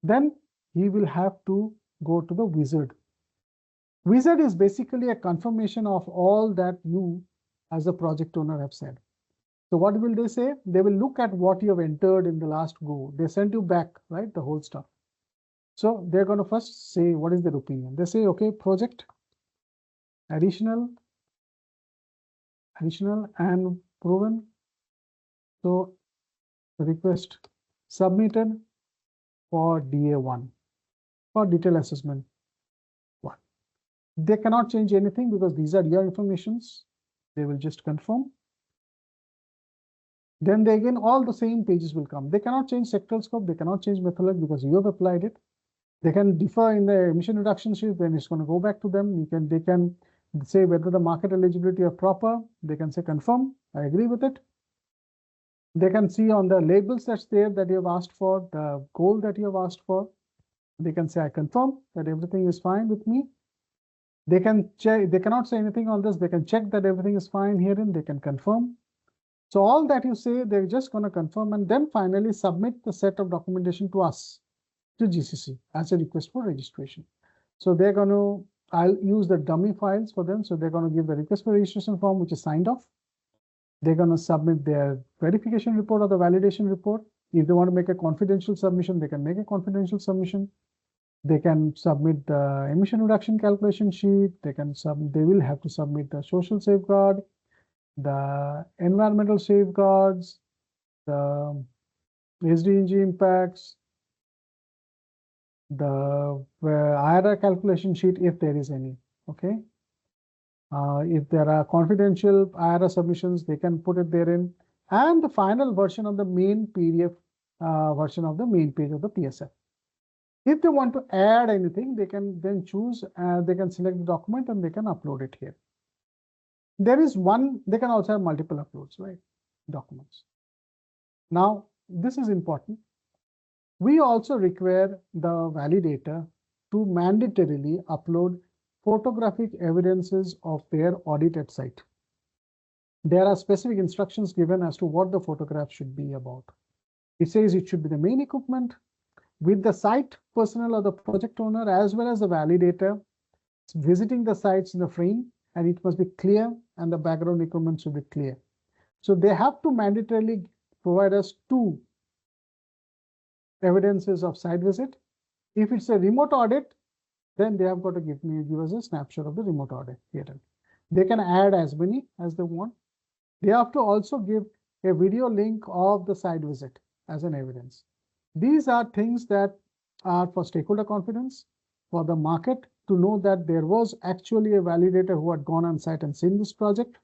then he will have to go to the wizard. Wizard is basically a confirmation of all that you as a project owner have said. So what will they say? They will look at what you have entered in the last go. They send you back, right, the whole stuff. So they're going to first say, what is their opinion? They say, okay, project, additional and proven. So the request submitted for DA1, for detail assessment 1. They cannot change anything because these are your informations. They will just confirm. Then they again, all the same pages will come. They cannot change sectoral scope. They cannot change methodology because you have applied it. They can differ in the emission reduction sheet. Then it's going to go back to them. They can say whether the market eligibility are proper. They can say confirm, I agree with it. They can see on the labels that's there that you have asked for, the goal that you have asked for. They can say I confirm that everything is fine with me. They can check. They cannot say anything on this. They can check that everything is fine herein. They can confirm. So all that you say, they're just going to confirm and then finally submit the set of documentation to us, to GCC, as a request for registration. So they're going to, I'll use the dummy files for them. So they're going to give the request for registration form, which is signed off. They're going to submit their verification report or the validation report. If they want to make a confidential submission, they can make a confidential submission. They can submit the emission reduction calculation sheet. They will have to submit the social safeguard, the environmental safeguards, the SDNG impacts, the IRR calculation sheet, if there is any, okay? If there are confidential IRR submissions, they can put it therein, and the final version of the main PDF version of the main page of the PSF. If they want to add anything, they can then choose, they can select the document and they can upload it here. There is one, they can also have multiple uploads, right? Documents. Now, this is important. We also require the validator to mandatorily upload photographic evidences of their audited site. There are specific instructions given as to what the photograph should be about. It says it should be the main equipment with the site personnel or the project owner as well as the validator visiting the sites in the frame, and it must be clear and the background equipment should be clear. So they have to mandatorily provide us 2 evidences of site visit. If it's a remote audit, then they have got to give us a snapshot of the remote audit here. They can add as many as they want. They have to also give a video link of the site visit as an evidence. These are things that are for stakeholder confidence, for the market to know that there was actually a validator who had gone on site and seen this project,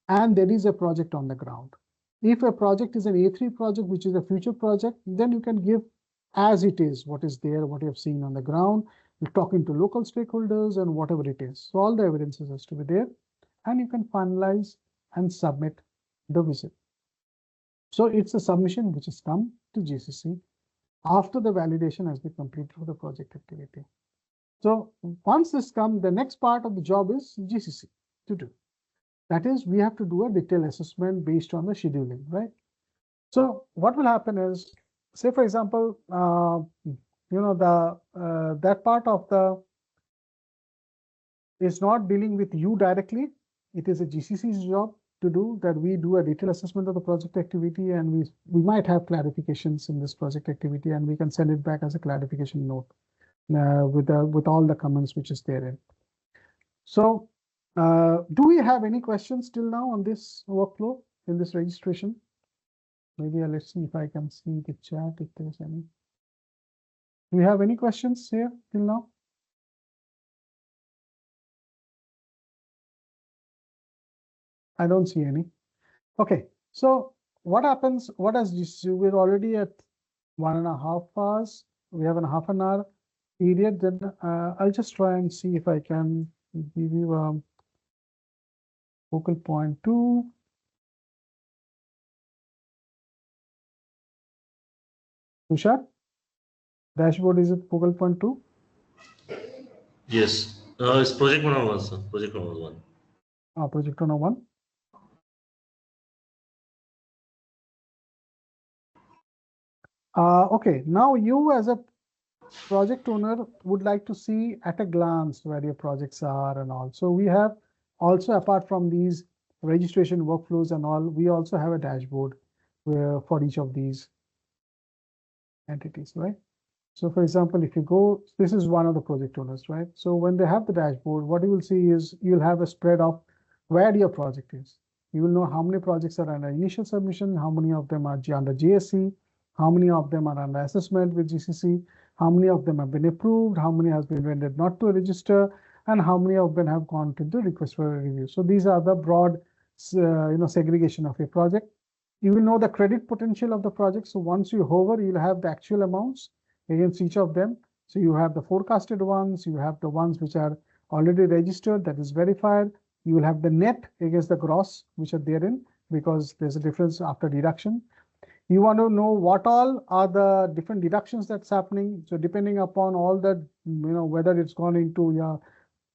and there is a project on the ground. If a project is an A3 project, which is a future project, then you can give as it is, what is there, what you have seen on the ground, you're talking to local stakeholders and whatever it is. So all the evidences has to be there, and you can finalize and submit the visit. So it's a submission which has come to GCC after the validation has been completed for the project activity. So once this comes, the next part of the job is GCC to do. That is, we have to do a detailed assessment based on the scheduling, right? So what will happen is, say for example, that part of the is not dealing with you directly. It is a GCC's job to do that. We do a detailed assessment of the project activity, and we might have clarifications in this project activity, and we can send it back as a clarification note with all the comments which is therein. So do we have any questions till now on this workflow in this registration? Maybe let's see if I can see the chat if there's any. Do we have any questions here till now? I don't see any. Okay, so what happens? What does this? We're already at 1.5 hours. We have a half an hour period. Then I'll just try and see if I can give you focal point 2. Tushar, dashboard is it focal point 2? Yes. It's project 101, sir. Project 101. Project 101. Okay, now you as a project owner would like to see at a glance where your projects are and all. So we have also, apart from these registration workflows and all, we also have a dashboard where for each of these entities, right? So for example, if you go, this is one of the project owners, right? So when they have the dashboard, what you will see is you'll have a spread of where your project is. You will know how many projects are under initial submission, how many of them are under GSC, how many of them are under assessment with GCC, how many of them have been approved, how many has been rendered not to register, and how many of them have gone to the request for a review. So these are the broad segregation of a project. You will know the credit potential of the project. So once you hover, you'll have the actual amounts against each of them. So you have the forecasted ones, you have the ones which are already registered, that is verified. You will have the net against the gross, which are therein, because there's a difference after deduction. You want to know what all are the different deductions that's happening. So depending upon all that, whether it's gone into your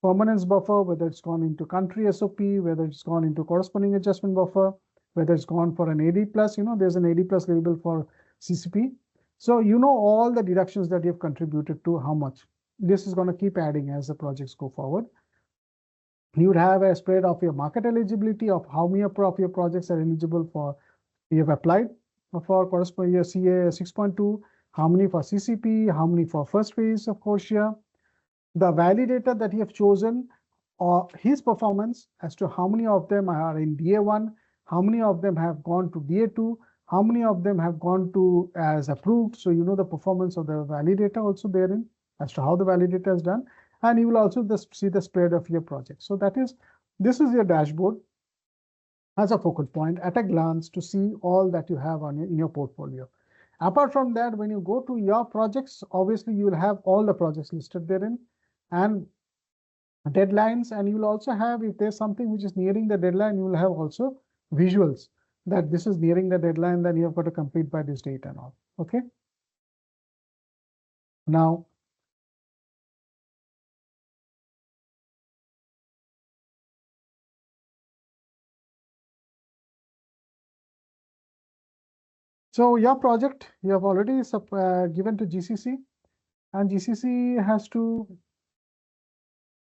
permanence buffer, whether it's gone into country SOP, whether it's gone into corresponding adjustment buffer, whether it's gone for an AD plus, there's an AD plus label for CCP. So all the deductions that you've contributed to how much. This is going to keep adding as the projects go forward. You would have a spread of your market eligibility of how many of your projects are eligible for, you have applied for corresponding year CA 6.2, how many for CCP, how many for first phase of COSIA, the validator that you have chosen, or his performance as to how many of them are in DA1, how many of them have gone to DA2, how many of them have gone to as approved. So you know the performance of the validator also therein as to how the validator has done. And you will also see the spread of your project. So this is your dashboard as a focal point at a glance to see all that you have in your portfolio. Apart from that, when you go to your projects, obviously you will have all the projects listed therein and deadlines, and you will also have, if there's something which is nearing the deadline, you will have also visuals that this is nearing the deadline, then you have got to complete by this date and all. Okay. Now, so your project you have already given to GCC, and GCC has to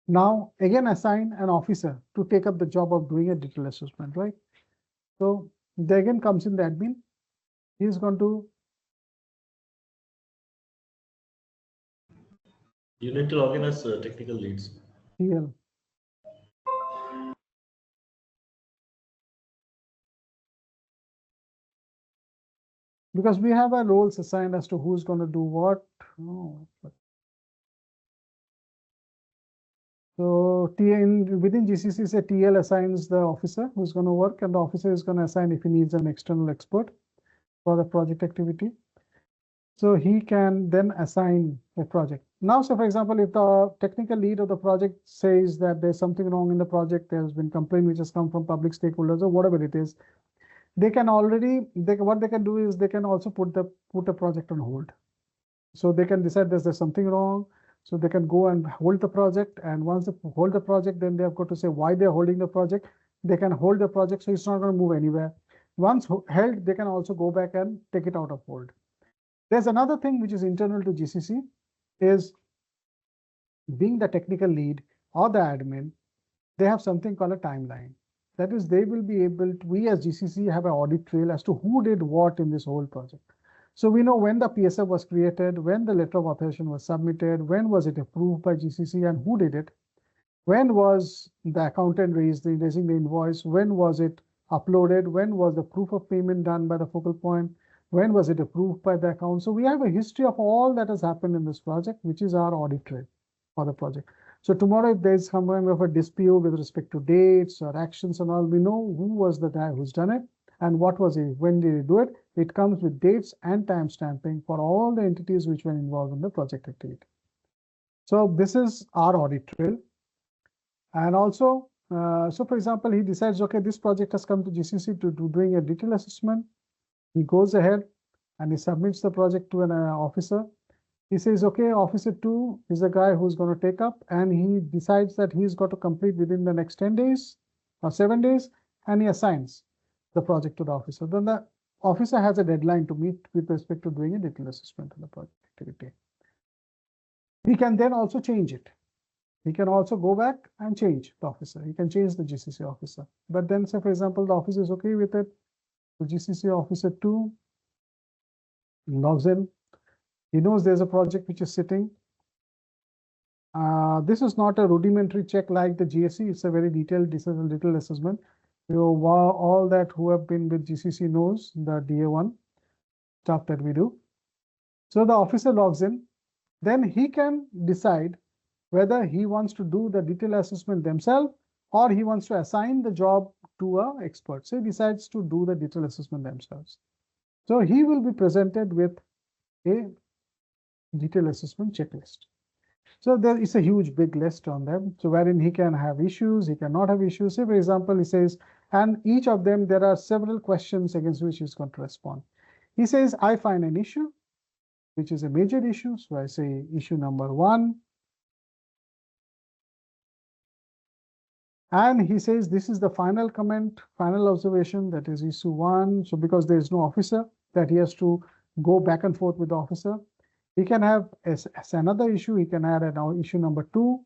now again assign an officer to take up the job of doing a detailed assessment, right? So there again comes in the admin. He is going to You need to log in as technical leads. TL. Because we have our roles assigned as to who's going to do what. Oh, so within GCC, say TL assigns the officer who's going to work, and the officer is going to assign if he needs an external expert for the project activity. So he can then assign a project. Now, so for example, if the technical lead of the project says that there's something wrong in the project, there's been complaint which has come from public stakeholders or whatever it is, they can already, what they can do is they can also put a project on hold. So they can decide there's something wrong. So they can go and hold the project. And once they hold the project, then they have got to say why they're holding the project. They can hold the project, so it's not going to move anywhere. Once held, they can also go back and take it out of hold. There's another thing which is internal to GCC is being the technical lead or the admin, they have something called a timeline. That is, they will be able to, we as GCC have an audit trail as to who did what in this whole project. So we know when the PSF was created, when the letter of authorization was submitted, when was it approved by GCC and who did it, when was the accountant raising the invoice, when was it uploaded, when was the proof of payment done by the focal point, when was it approved by the account. So we have a history of all that has happened in this project, which is our audit trail for the project. So tomorrow, if there's some kind of a dispute with respect to dates or actions and all, we know who was the guy who's done it and what was it, when did he do it. It comes with dates and time stamping for all the entities which were involved in the project activity. So this is our audit trail. And also, so for example, he decides, okay, this project has come to GCC to do doing a detailed assessment. He goes ahead and he submits the project to an officer. He says, okay, officer 2 is the guy who's going to take up, and he decides that he's got to complete within the next 10 days or 7 days, and he assigns the project to the officer. Then the officer has a deadline to meet with respect to doing a detailed assessment of the project activity. He can then also change it. He can also go back and change the officer. He can change the GCC officer. But then, say, for example, the officer is okay with it. The GCC officer 2 logs in. He knows there's a project which is sitting. This is not a rudimentary check like the GSC. It's a very detailed, this is a little assessment. All that who have been with GCC knows the DA1 stuff that we do. So the officer logs in. Then he can decide whether he wants to do the detailed assessment themselves or he wants to assign the job to an expert. So he decides to do the detailed assessment themselves. So he will be presented with a detailed assessment checklist. So there is a huge big list on them. So wherein he can have issues, he cannot have issues. Say, for example, he says, and each of them, there are several questions against which he's going to respond. He says, I find an issue, which is a major issue. So I say issue number 1. And he says, this is the final comment, final observation, that is issue 1. So because there is no officer, that he has to go back and forth with the officer. He can have as another issue, he can add an issue number 2.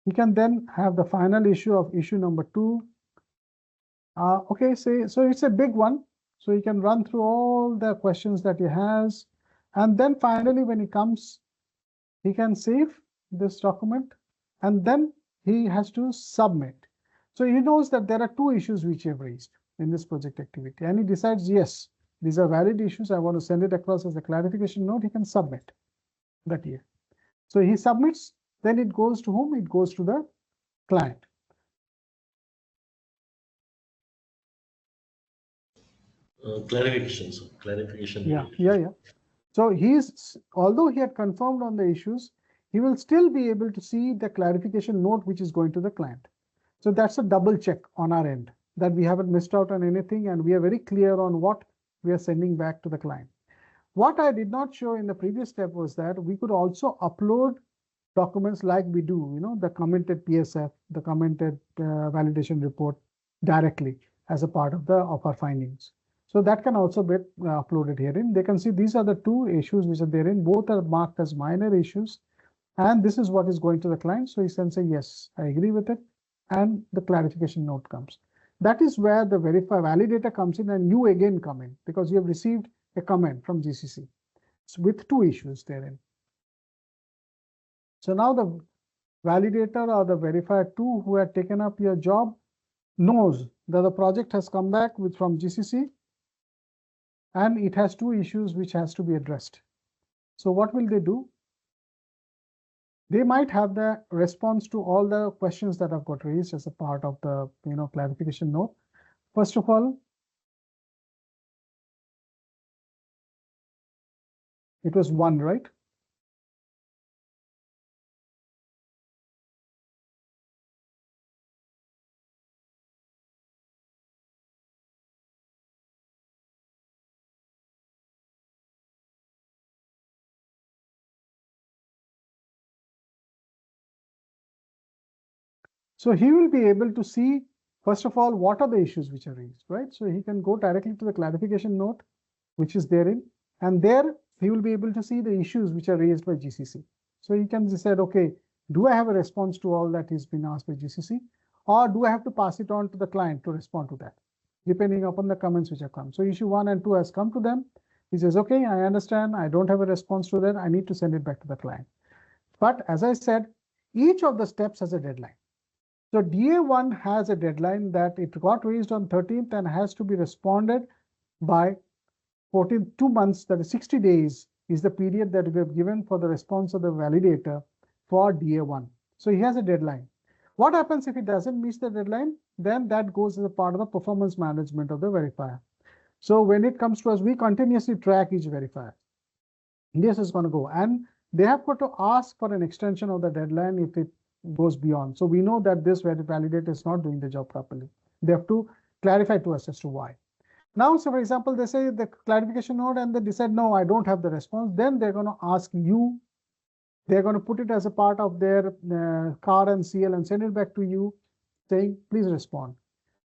He can then have the final issue of issue number 2. Okay, so it's a big one. So he can run through all the questions that he has. And then finally, when he comes, he can save this document and then he has to submit. So he knows that there are two issues which he have raised in this project activity, and he decides, yes, these are valid issues. I want to send it across as a clarification note. He can submit that here. So he submits, then it goes to whom? It goes to the client. Clarification, sir. Clarification. Yeah. So although he had confirmed on the issues, he will still be able to see the clarification note which is going to the client. So that's a double check on our end that we haven't missed out on anything, and we are very clear on what we are sending back to the client. What I did not show in the previous step was that we could also upload documents like we do, the commented PSF, the commented validation report directly as a part of our findings. So that can also be uploaded herein. They can see these are the two issues which are therein. Both are marked as minor issues, and this is what is going to the client. So he can say, yes, I agree with it, and the clarification note comes. That is where the verify validator comes in, and you again come in because you have received a comment from GCC with two issues therein. So now the validator or the verifier 2 who had taken up your job knows that the project has come back from GCC and it has two issues which has to be addressed. So what will they do? They might have the response to all the questions that have got raised as a part of the clarification note. First of all, it was 1, right? So he will be able to see, first of all, what are the issues which are raised, right? So he can go directly to the clarification note, which is therein, and there he will be able to see the issues which are raised by GCC. So he can just say, okay, do I have a response to all that is being asked by GCC, or do I have to pass it on to the client to respond to that, depending upon the comments which have come. So issue 1 and 2 has come to them. He says, okay, I understand. I don't have a response to that. I need to send it back to the client. But as I said, each of the steps has a deadline. So DA1 has a deadline that it got raised on 13th and has to be responded by 14th, 2 months, that is 60 days is the period that we have given for the response of the validator for DA1. So he has a deadline. What happens if it doesn't meet the deadline? Then that goes as a part of the performance management of the verifier. So when it comes to us, we continuously track each verifier. This is going to go, and they have got to ask for an extension of the deadline if it goes beyond. So we know that this validator is not doing the job properly. They have to clarify to us as to why. Now, so for example, they say the clarification note and they decide, no, I don't have the response. Then they're going to ask you, they're going to put it as a part of their CAR and CL and send it back to you saying, please respond.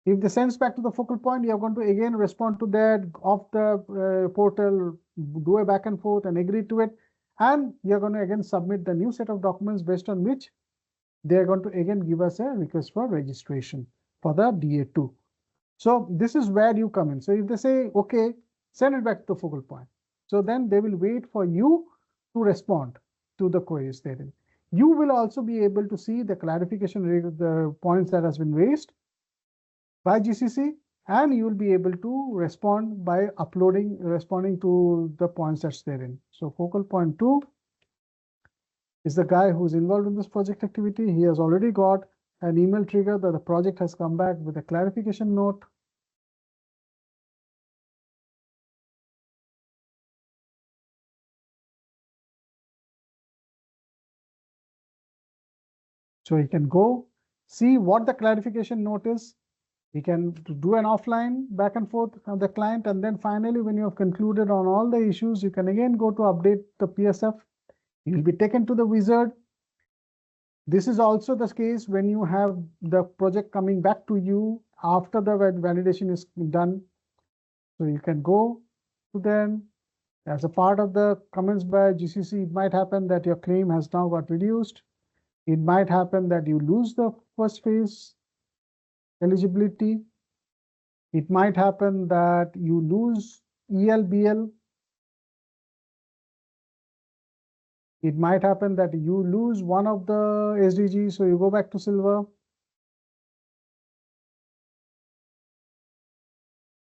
If they sends back to the focal point, you're going to again respond to that of the portal, do a back and forth and agree to it. And you're going to again submit the new set of documents based on which they're going to again give us a request for registration for the DA2. So this is where you come in. So if they say, okay, send it back to the focal point. So then they will wait for you to respond to the queries therein. You will also be able to see the clarification, the points that has been raised by GCC, and you will be able to respond by responding to the points that's therein. So focal point 2 is the guy who's involved in this project activity. He has already got an email trigger that the project has come back with a clarification note. So he can go see what the clarification note is. He can do an offline back and forth of the client. And then finally, when you have concluded on all the issues, you can again go to update the PSF. You'll be taken to the wizard. This is also the case when you have the project coming back to you after the validation is done. So you can go to them. As a part of the comments by GCC, it might happen that your claim has now got reduced. It might happen that you lose the first phase eligibility. It might happen that you lose ELBL. It might happen that you lose one of the SDGs, so you go back to silver.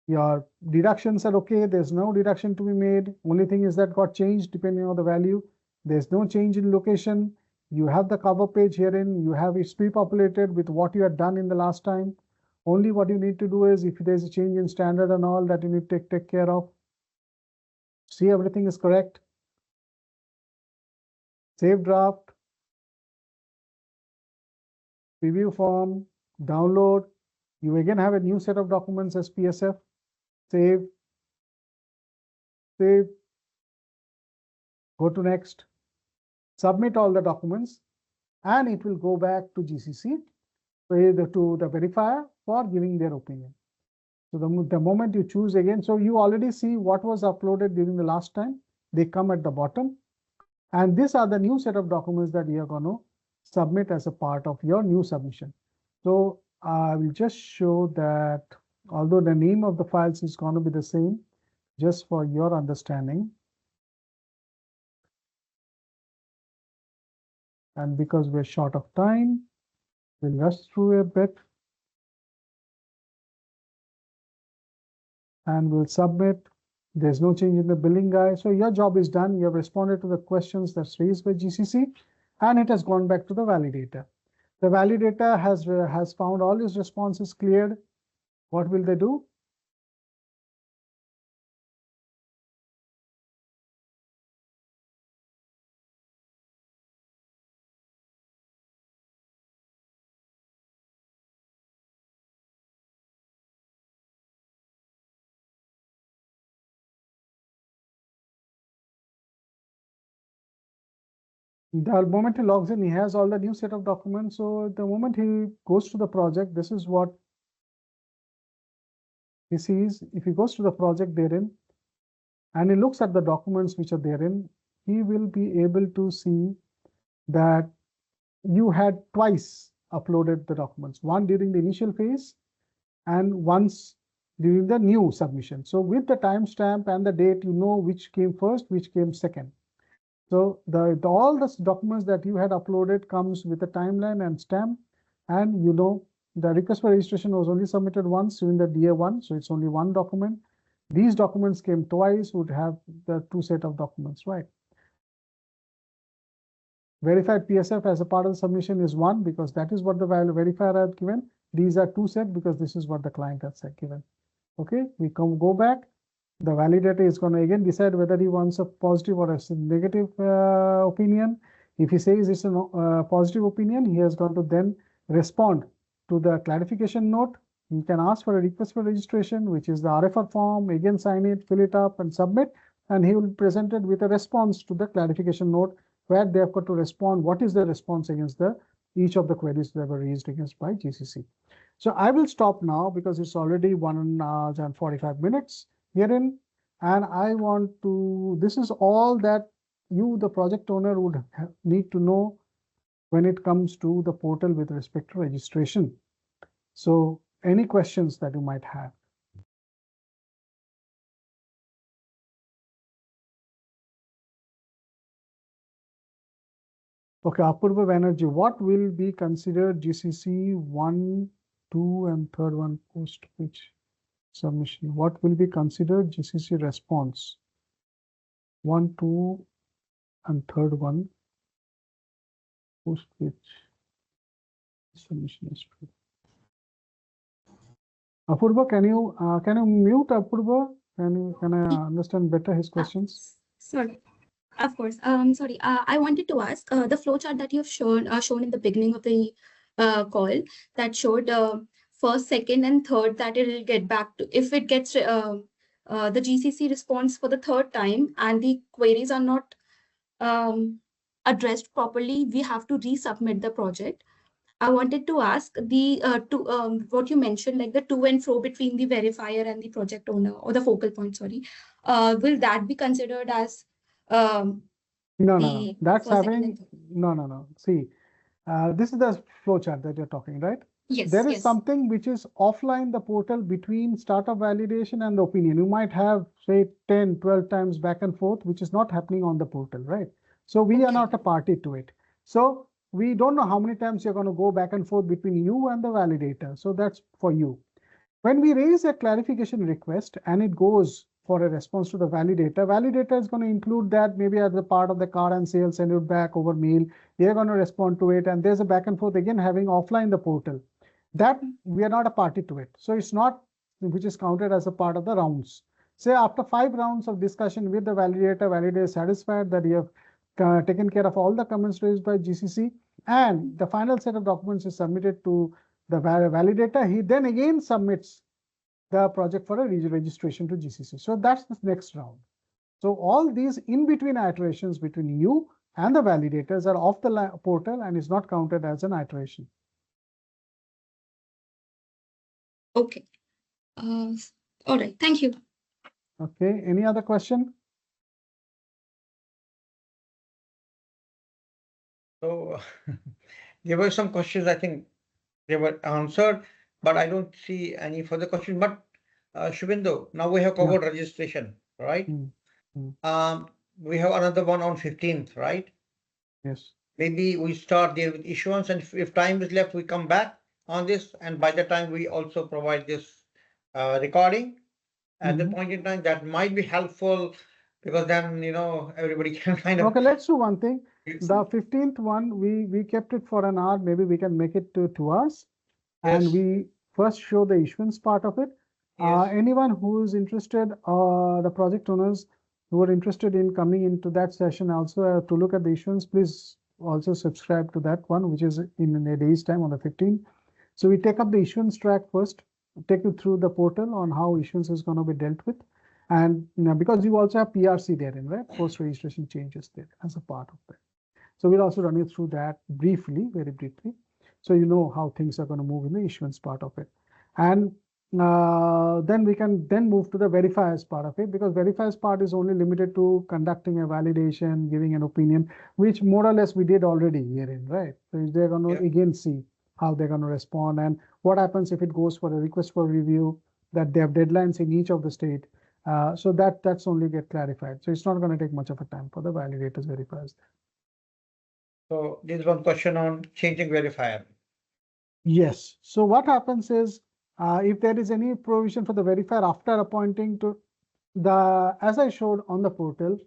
Your deductions are okay. There's no deduction to be made. Only thing is that got changed depending on the value. There's no change in location. You have the cover page herein. You have it pre-populated with what you had done in the last time. Only what you need to do is if there's a change in standard and all that you need to take care of. See, everything is correct. Save draft. Preview form. Download. You again have a new set of documents as PSF. Save. Save. Go to next. Submit all the documents. And it will go back to GCC, to the verifier for giving their opinion. So the moment you choose again, so you already see what was uploaded during the last time. They come at the bottom. And these are the new set of documents that you are going to submit as a part of your new submission. So I will just show that although the name of the files is going to be the same, just for your understanding. And because we're short of time, we'll rush through a bit. And we'll submit. There's no change in the billing guide. So your job is done. You have responded to the questions that's raised by GCC, and it has gone back to the validator. The validator has found all his responses cleared. What will they do? The moment he logs in, he has all the new set of documents. So the moment he goes to the project, this is what he sees. If he goes to the project therein, and he looks at the documents which are therein, he will be able to see that you had twice uploaded the documents, one during the initial phase and once during the new submission. So with the timestamp and the date, you know which came first, which came second. So all the documents that you had uploaded comes with a timeline and stamp, and you know the request for registration was only submitted once during the DA1, so it's only one document. These documents came twice, would have the two set of documents, right? Verified PSF as a part of the submission is one because that is what the verifier had given. These are two set because this is what the client has given. Okay, we go back. The validator is going to again decide whether he wants a positive or a negative opinion. If he says it's a positive opinion, he has got to then respond to the clarification note. He can ask for a request for registration, which is the RFR form, again sign it, fill it up and submit, and he will be presented with a response to the clarification note where they have got to respond what is the response against each of the queries that were raised against by GCC. So I will stop now because it's already 1 hour and 45 minutes herein, and I want to, this is all that you, the project owner, would need to know when it comes to the portal with respect to registration. So any questions that you might have? Okay, Apurva Banerjee, what will be considered GCC 1, 2, and third one post which submission? What will be considered GCC response? 1, 2, and third one post which submission is true. Apurva, can you mute Apurva? Can I understand better his questions? Sorry. Of course. Sorry. I wanted to ask the flowchart that you've shown in the beginning of the call that showed first, second, and third that it will get back to if it gets the GCC response for the third time and the queries are not addressed properly, we have to resubmit the project. I wanted to ask the what you mentioned, like the to and fro between the verifier and the project owner or the focal point. Sorry, will that be considered as No. That's having no. See, this is the flowchart that you're talking, right? Yes. There is something which is offline the portal between startup validation and the opinion. You might have say 10, 12 times back and forth, which is not happening on the portal, right? So we are not a party to it. So we don't know how many times you're going to go back and forth between you and the validator. So that's for you. When we raise a clarification request and it goes for a response to the validator is going to include that maybe as a part of the card and sale, send it back over mail. They're going to respond to it, and there's a back and forth again having offline the portal. That we are not a party to it. So it's not which is counted as a part of the rounds. Say after 5 rounds of discussion with the validator is satisfied that you have taken care of all the comments raised by GCC, and the final set of documents is submitted to the validator. He then again submits the project for a registration to GCC. So that's the next round. So all these in between iterations between you and the validators are off the portal and is not counted as an iteration. Okay. All right. Thank you. Okay. Any other question? So there were some questions, I think they were answered, but I don't see any further questions. But Shubhendu, now we have covered registration, right? We have another one on 15th, right? Yes. Maybe we start there with issuance, and if time is left, we come back on this. And by the time we also provide this recording at the point in time, that might be helpful, because then, you know, everybody can kind of. Okay, let's do one thing. The 15th one, we kept it for an hour. Maybe we can make it to 2 hours. And we first show the issuance part of it. Anyone who is interested, the project owners who are interested in coming into that session also to look at the issuance, please also subscribe to that one, which is in a day's time on the 15th. So we take up the issuance track first, take you through the portal on how issuance is going to be dealt with. And because you also have PRC therein, right? Post-registration changes there as a part of that. So we'll also run you through that briefly, very briefly. So you know how things are going to move in the issuance part of it. And then we can then move to the verifiers part of it, because verifiers part is only limited to conducting a validation, giving an opinion, which more or less we did already herein, right? So they're going to again see how they're going to respond and what happens if it goes for a request for review, that they have deadlines in each of the state. So that's only get clarified. So it's not going to take much of a time for the validators verifiers. So there's one question on changing verifier. Yes. So what happens is, if there is any provision for the verifier after appointing to the, as I showed on the portal,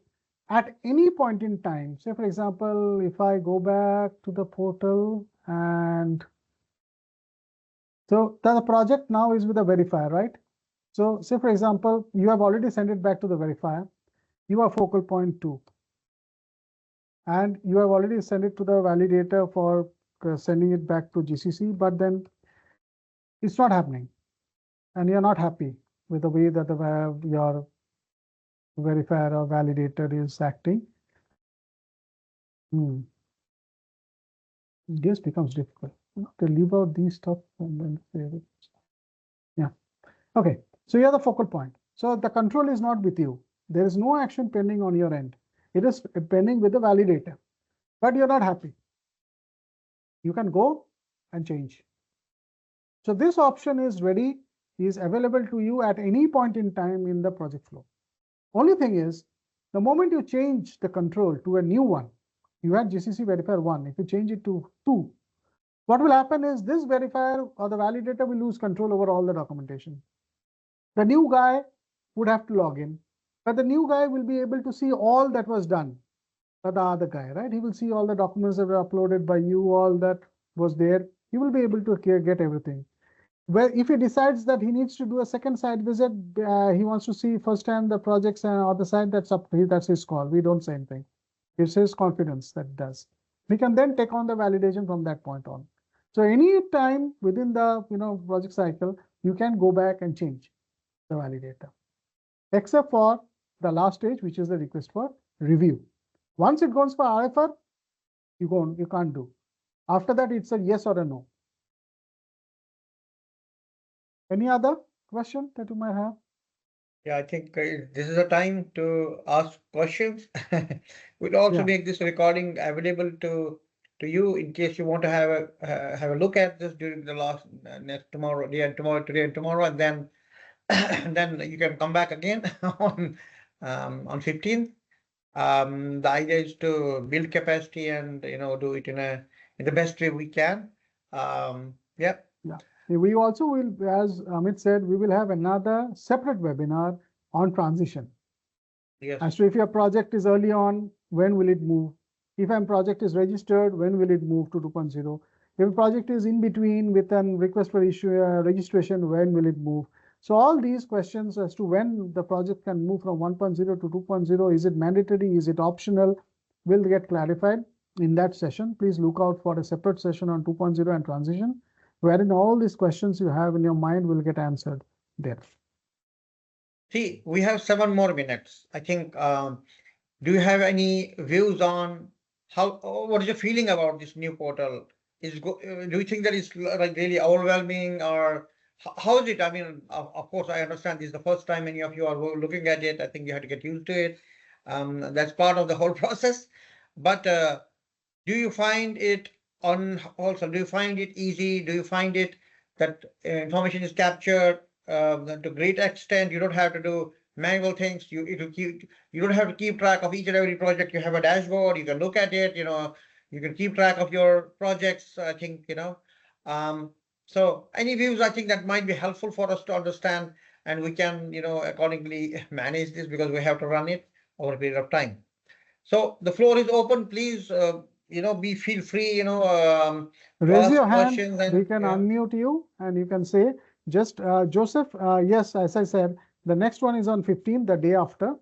at any point in time, say for example, if I go back to the portal and so the project now is with a verifier, right? So say for example, you have already sent it back to the verifier. You are focal point 2. And you have already sent it to the validator for sending it back to GCC, but then it's not happening. And you're not happy with the way that your verifier or validator is acting. This becomes difficult. To leave out these stuff and then save it. Yeah. Okay. So you're the focal point. So the control is not with you. There is no action pending on your end. It is pending with the validator, but you're not happy. You can go and change. So this option is ready, is available to you at any point in time in the project flow. Only thing is, the moment you change the control to a new one, you had GCC verifier 1, if you change it to 2, what will happen is this verifier or the validator will lose control over all the documentation. The new guy would have to log in, but the new guy will be able to see all that was done by the other guy, right? He will see all the documents that were uploaded by you, all that was there. He will be able to get everything. Well, if he decides that he needs to do a second site visit, he wants to see firsthand the projects and other side, that's his call. We don't say anything. It's his confidence that does. We can then take on the validation from that point on. So any time within the project cycle, you can go back and change the validator, except for the last stage, which is the request for review. Once it goes for RFR, you can't do. After that, it's a yes or a no. Any other question that you might have? Yeah, I think this is a time to ask questions. We'll also make this recording available to you in case you want to have a look at this during the today and tomorrow, and then then you can come back again on 15th. The idea is to build capacity and do it in the best way we can. We also will, as Amit said, we will have another separate webinar on transition. Yes. As to if your project is early on, when will it move? If a project is registered, when will it move to 2.0? If a project is in between with a request for registration, when will it move? So all these questions as to when the project can move from 1.0 to 2.0, is it mandatory, is it optional, will get clarified in that session. Please look out for a separate session on 2.0 and transition, wherein all these questions you have in your mind will get answered there. See, we have 7 more minutes. I think, do you have any views on what is your feeling about this new portal? Do you think that it's like really overwhelming, or how is it? I mean, of course, I understand this is the first time any of you are looking at it. I think you have to get used to it. That's part of the whole process. But do you find it do you find it easy? Do you find it that information is captured to great extent? You don't have to do manual things. You don't have to keep track of each and every project. You have a dashboard. You can look at it. You can keep track of your projects. I think so any views I think that might be helpful for us to understand, and we can accordingly manage this, because we have to run it over a period of time. So the floor is open. Please, feel free, to Raise ask your hand, questions. we can unmute you and you can say, just Joseph, yes, as I said, the next one is on 15th, the day after.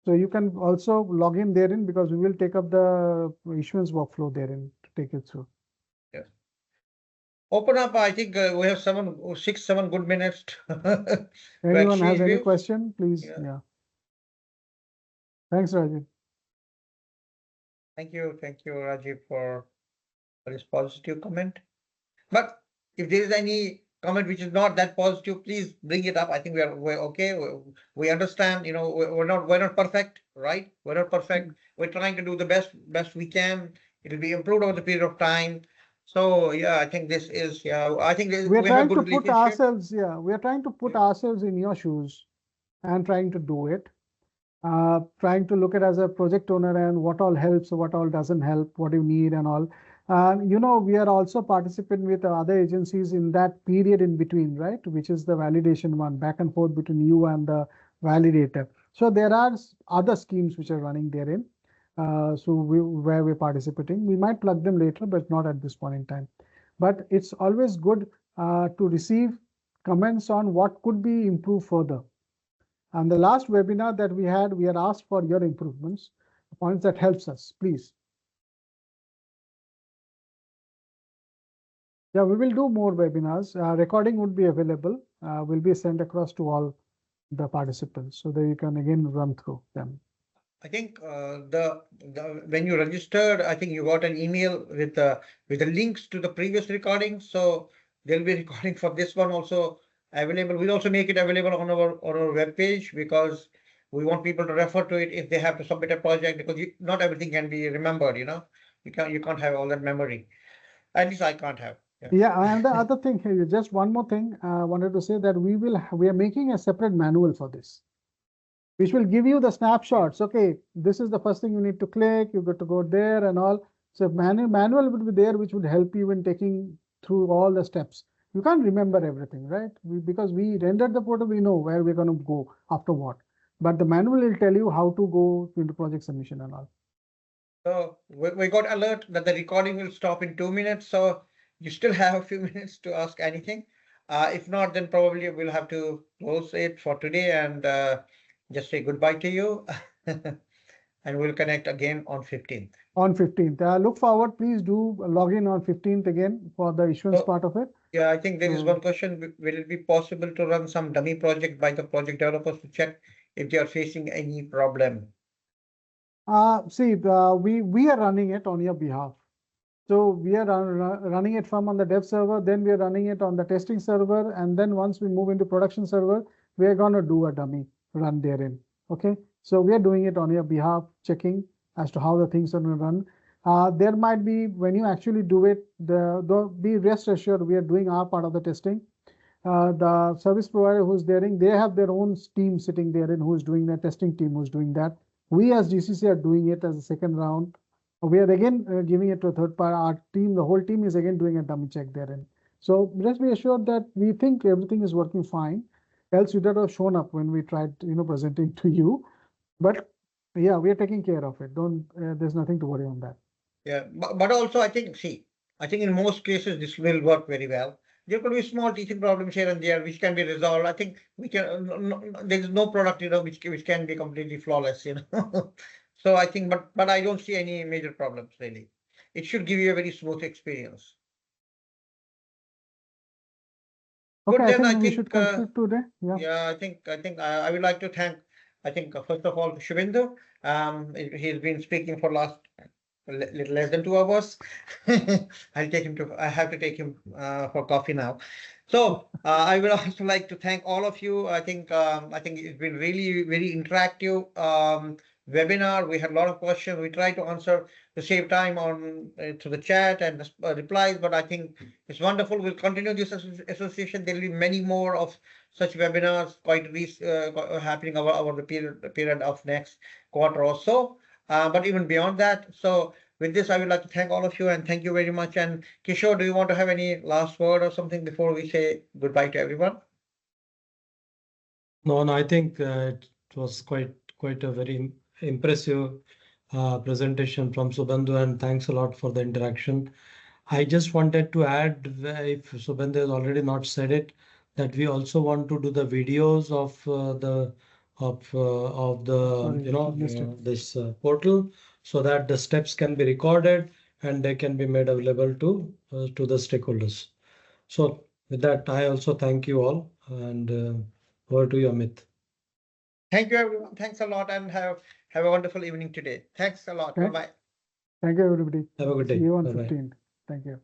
So you can also log in therein, because we will take up the issuance workflow therein to take it through. Yes. Open up. I think we have 6, 7 good minutes. Anyone has any question, please? Yeah. Thanks, Rajiv. Thank you, Rajiv, for this positive comment. But if there is any comment which is not that positive, please bring it up. I think we're okay. We understand. We're not perfect, right? We're not perfect. We're trying to do the best we can. It'll be improved over the period of time. So yeah, I think this is I think we are trying to put ourselves. Yeah, we are trying to put ourselves in your shoes and trying to do it. Trying to look at as a project owner and what all helps, what all doesn't help, what you need and all. We are also participating with other agencies in that period in between, right? Which is the validation one, back and forth between you and the validator. So there are other schemes which are running therein. Where we're participating, we might plug them later, but not at this point in time. But it's always good to receive comments on what could be improved further. And the last webinar that we had, we had asked for your improvements, points that helps us, please. Yeah, we will do more webinars. Recording would be available, will be sent across to all the participants so that you can again run through them. I think when you registered, I think you got an email with the links to the previous recordings. So there'll be a recording for this one also available. We'll also make it available on our web page, because we want people to refer to it if they have to submit a project, because not everything can be remembered. You can't have all that memory. At least I can't have. Yeah, and the other thing here, just one more thing I wanted to say, that we are making a separate manual for this, which will give you the snapshots. Okay, this is the first thing you need to click. You got to go there and all. So manual would be there, which would help you in taking through all the steps. You can't remember everything, right? Because we rendered the portal, we know where we're going to go after what. But the manual will tell you how to go into project submission and all. So we got alert that the recording will stop in 2 minutes. So you still have a few minutes to ask anything. If not, then probably we'll have to close it for today and just say goodbye to you. And we'll connect again on 15th. On 15th. Look forward. Please do log in on 15th again for the issuance part of it. Yeah, I think there is one question. Will it be possible to run some dummy project by the project developers to check if they are facing any problem? See, we are running it on your behalf. So we are running it from on the dev server, then we are running it on the testing server, and then once we move into production server, we are going to do a dummy run therein. Okay, so we are doing it on your behalf, checking as to how the things are going to run. There might be, when you actually do it, be rest assured we are doing our part of the testing. The service provider who's therein, they have their own team sitting therein who's doing the testing team who's doing that. We as GCC are doing it as a second round. We are again giving it to a third party. Our team, the whole team is again doing a dummy check therein. So just be assured that we think everything is working fine. Else you'd have shown up when we tried, presenting to you. But yeah, we are taking care of it. Don't, there's nothing to worry on that. Yeah, but also I think, I think in most cases this will work very well. There could be small teething problems here and there which can be resolved. I think we can, there is no product, which can be completely flawless, So I think, but I don't see any major problems really. It should give you a very smooth experience. Okay, Good, I then I think we should think, conclude today. Yeah. yeah, I think I would like to thank, first of all, Shubhendu. He's been speaking for last little less than 2 hours. I have to take him for coffee now. So I would also like to thank all of you. I think it's been really very interactive webinar. We had a lot of questions. We tried to answer to save time on to the chat and the replies, but I think it's wonderful. We'll continue this association. There will be many more of such webinars happening over the period of next quarter or so. But even beyond that, so with this, I would like to thank all of you and thank you very much. And Kishore, do you want to have any last word or something before we say goodbye to everyone? No, I think it was quite a very impressive presentation from Subandhu, and thanks a lot for the interaction. I just wanted to add, if Subandhu has already not said it, that we also want to do the videos of Sorry, this portal, so that the steps can be recorded and they can be made available to the stakeholders. So with that, I also thank you all, and over to you, Amit. Thank you, everyone. Thanks a lot and have a wonderful evening today. Thanks a lot. Okay. Bye-bye. Thank you, everybody. Have a good day. See you on Bye-bye. 15th. Thank you.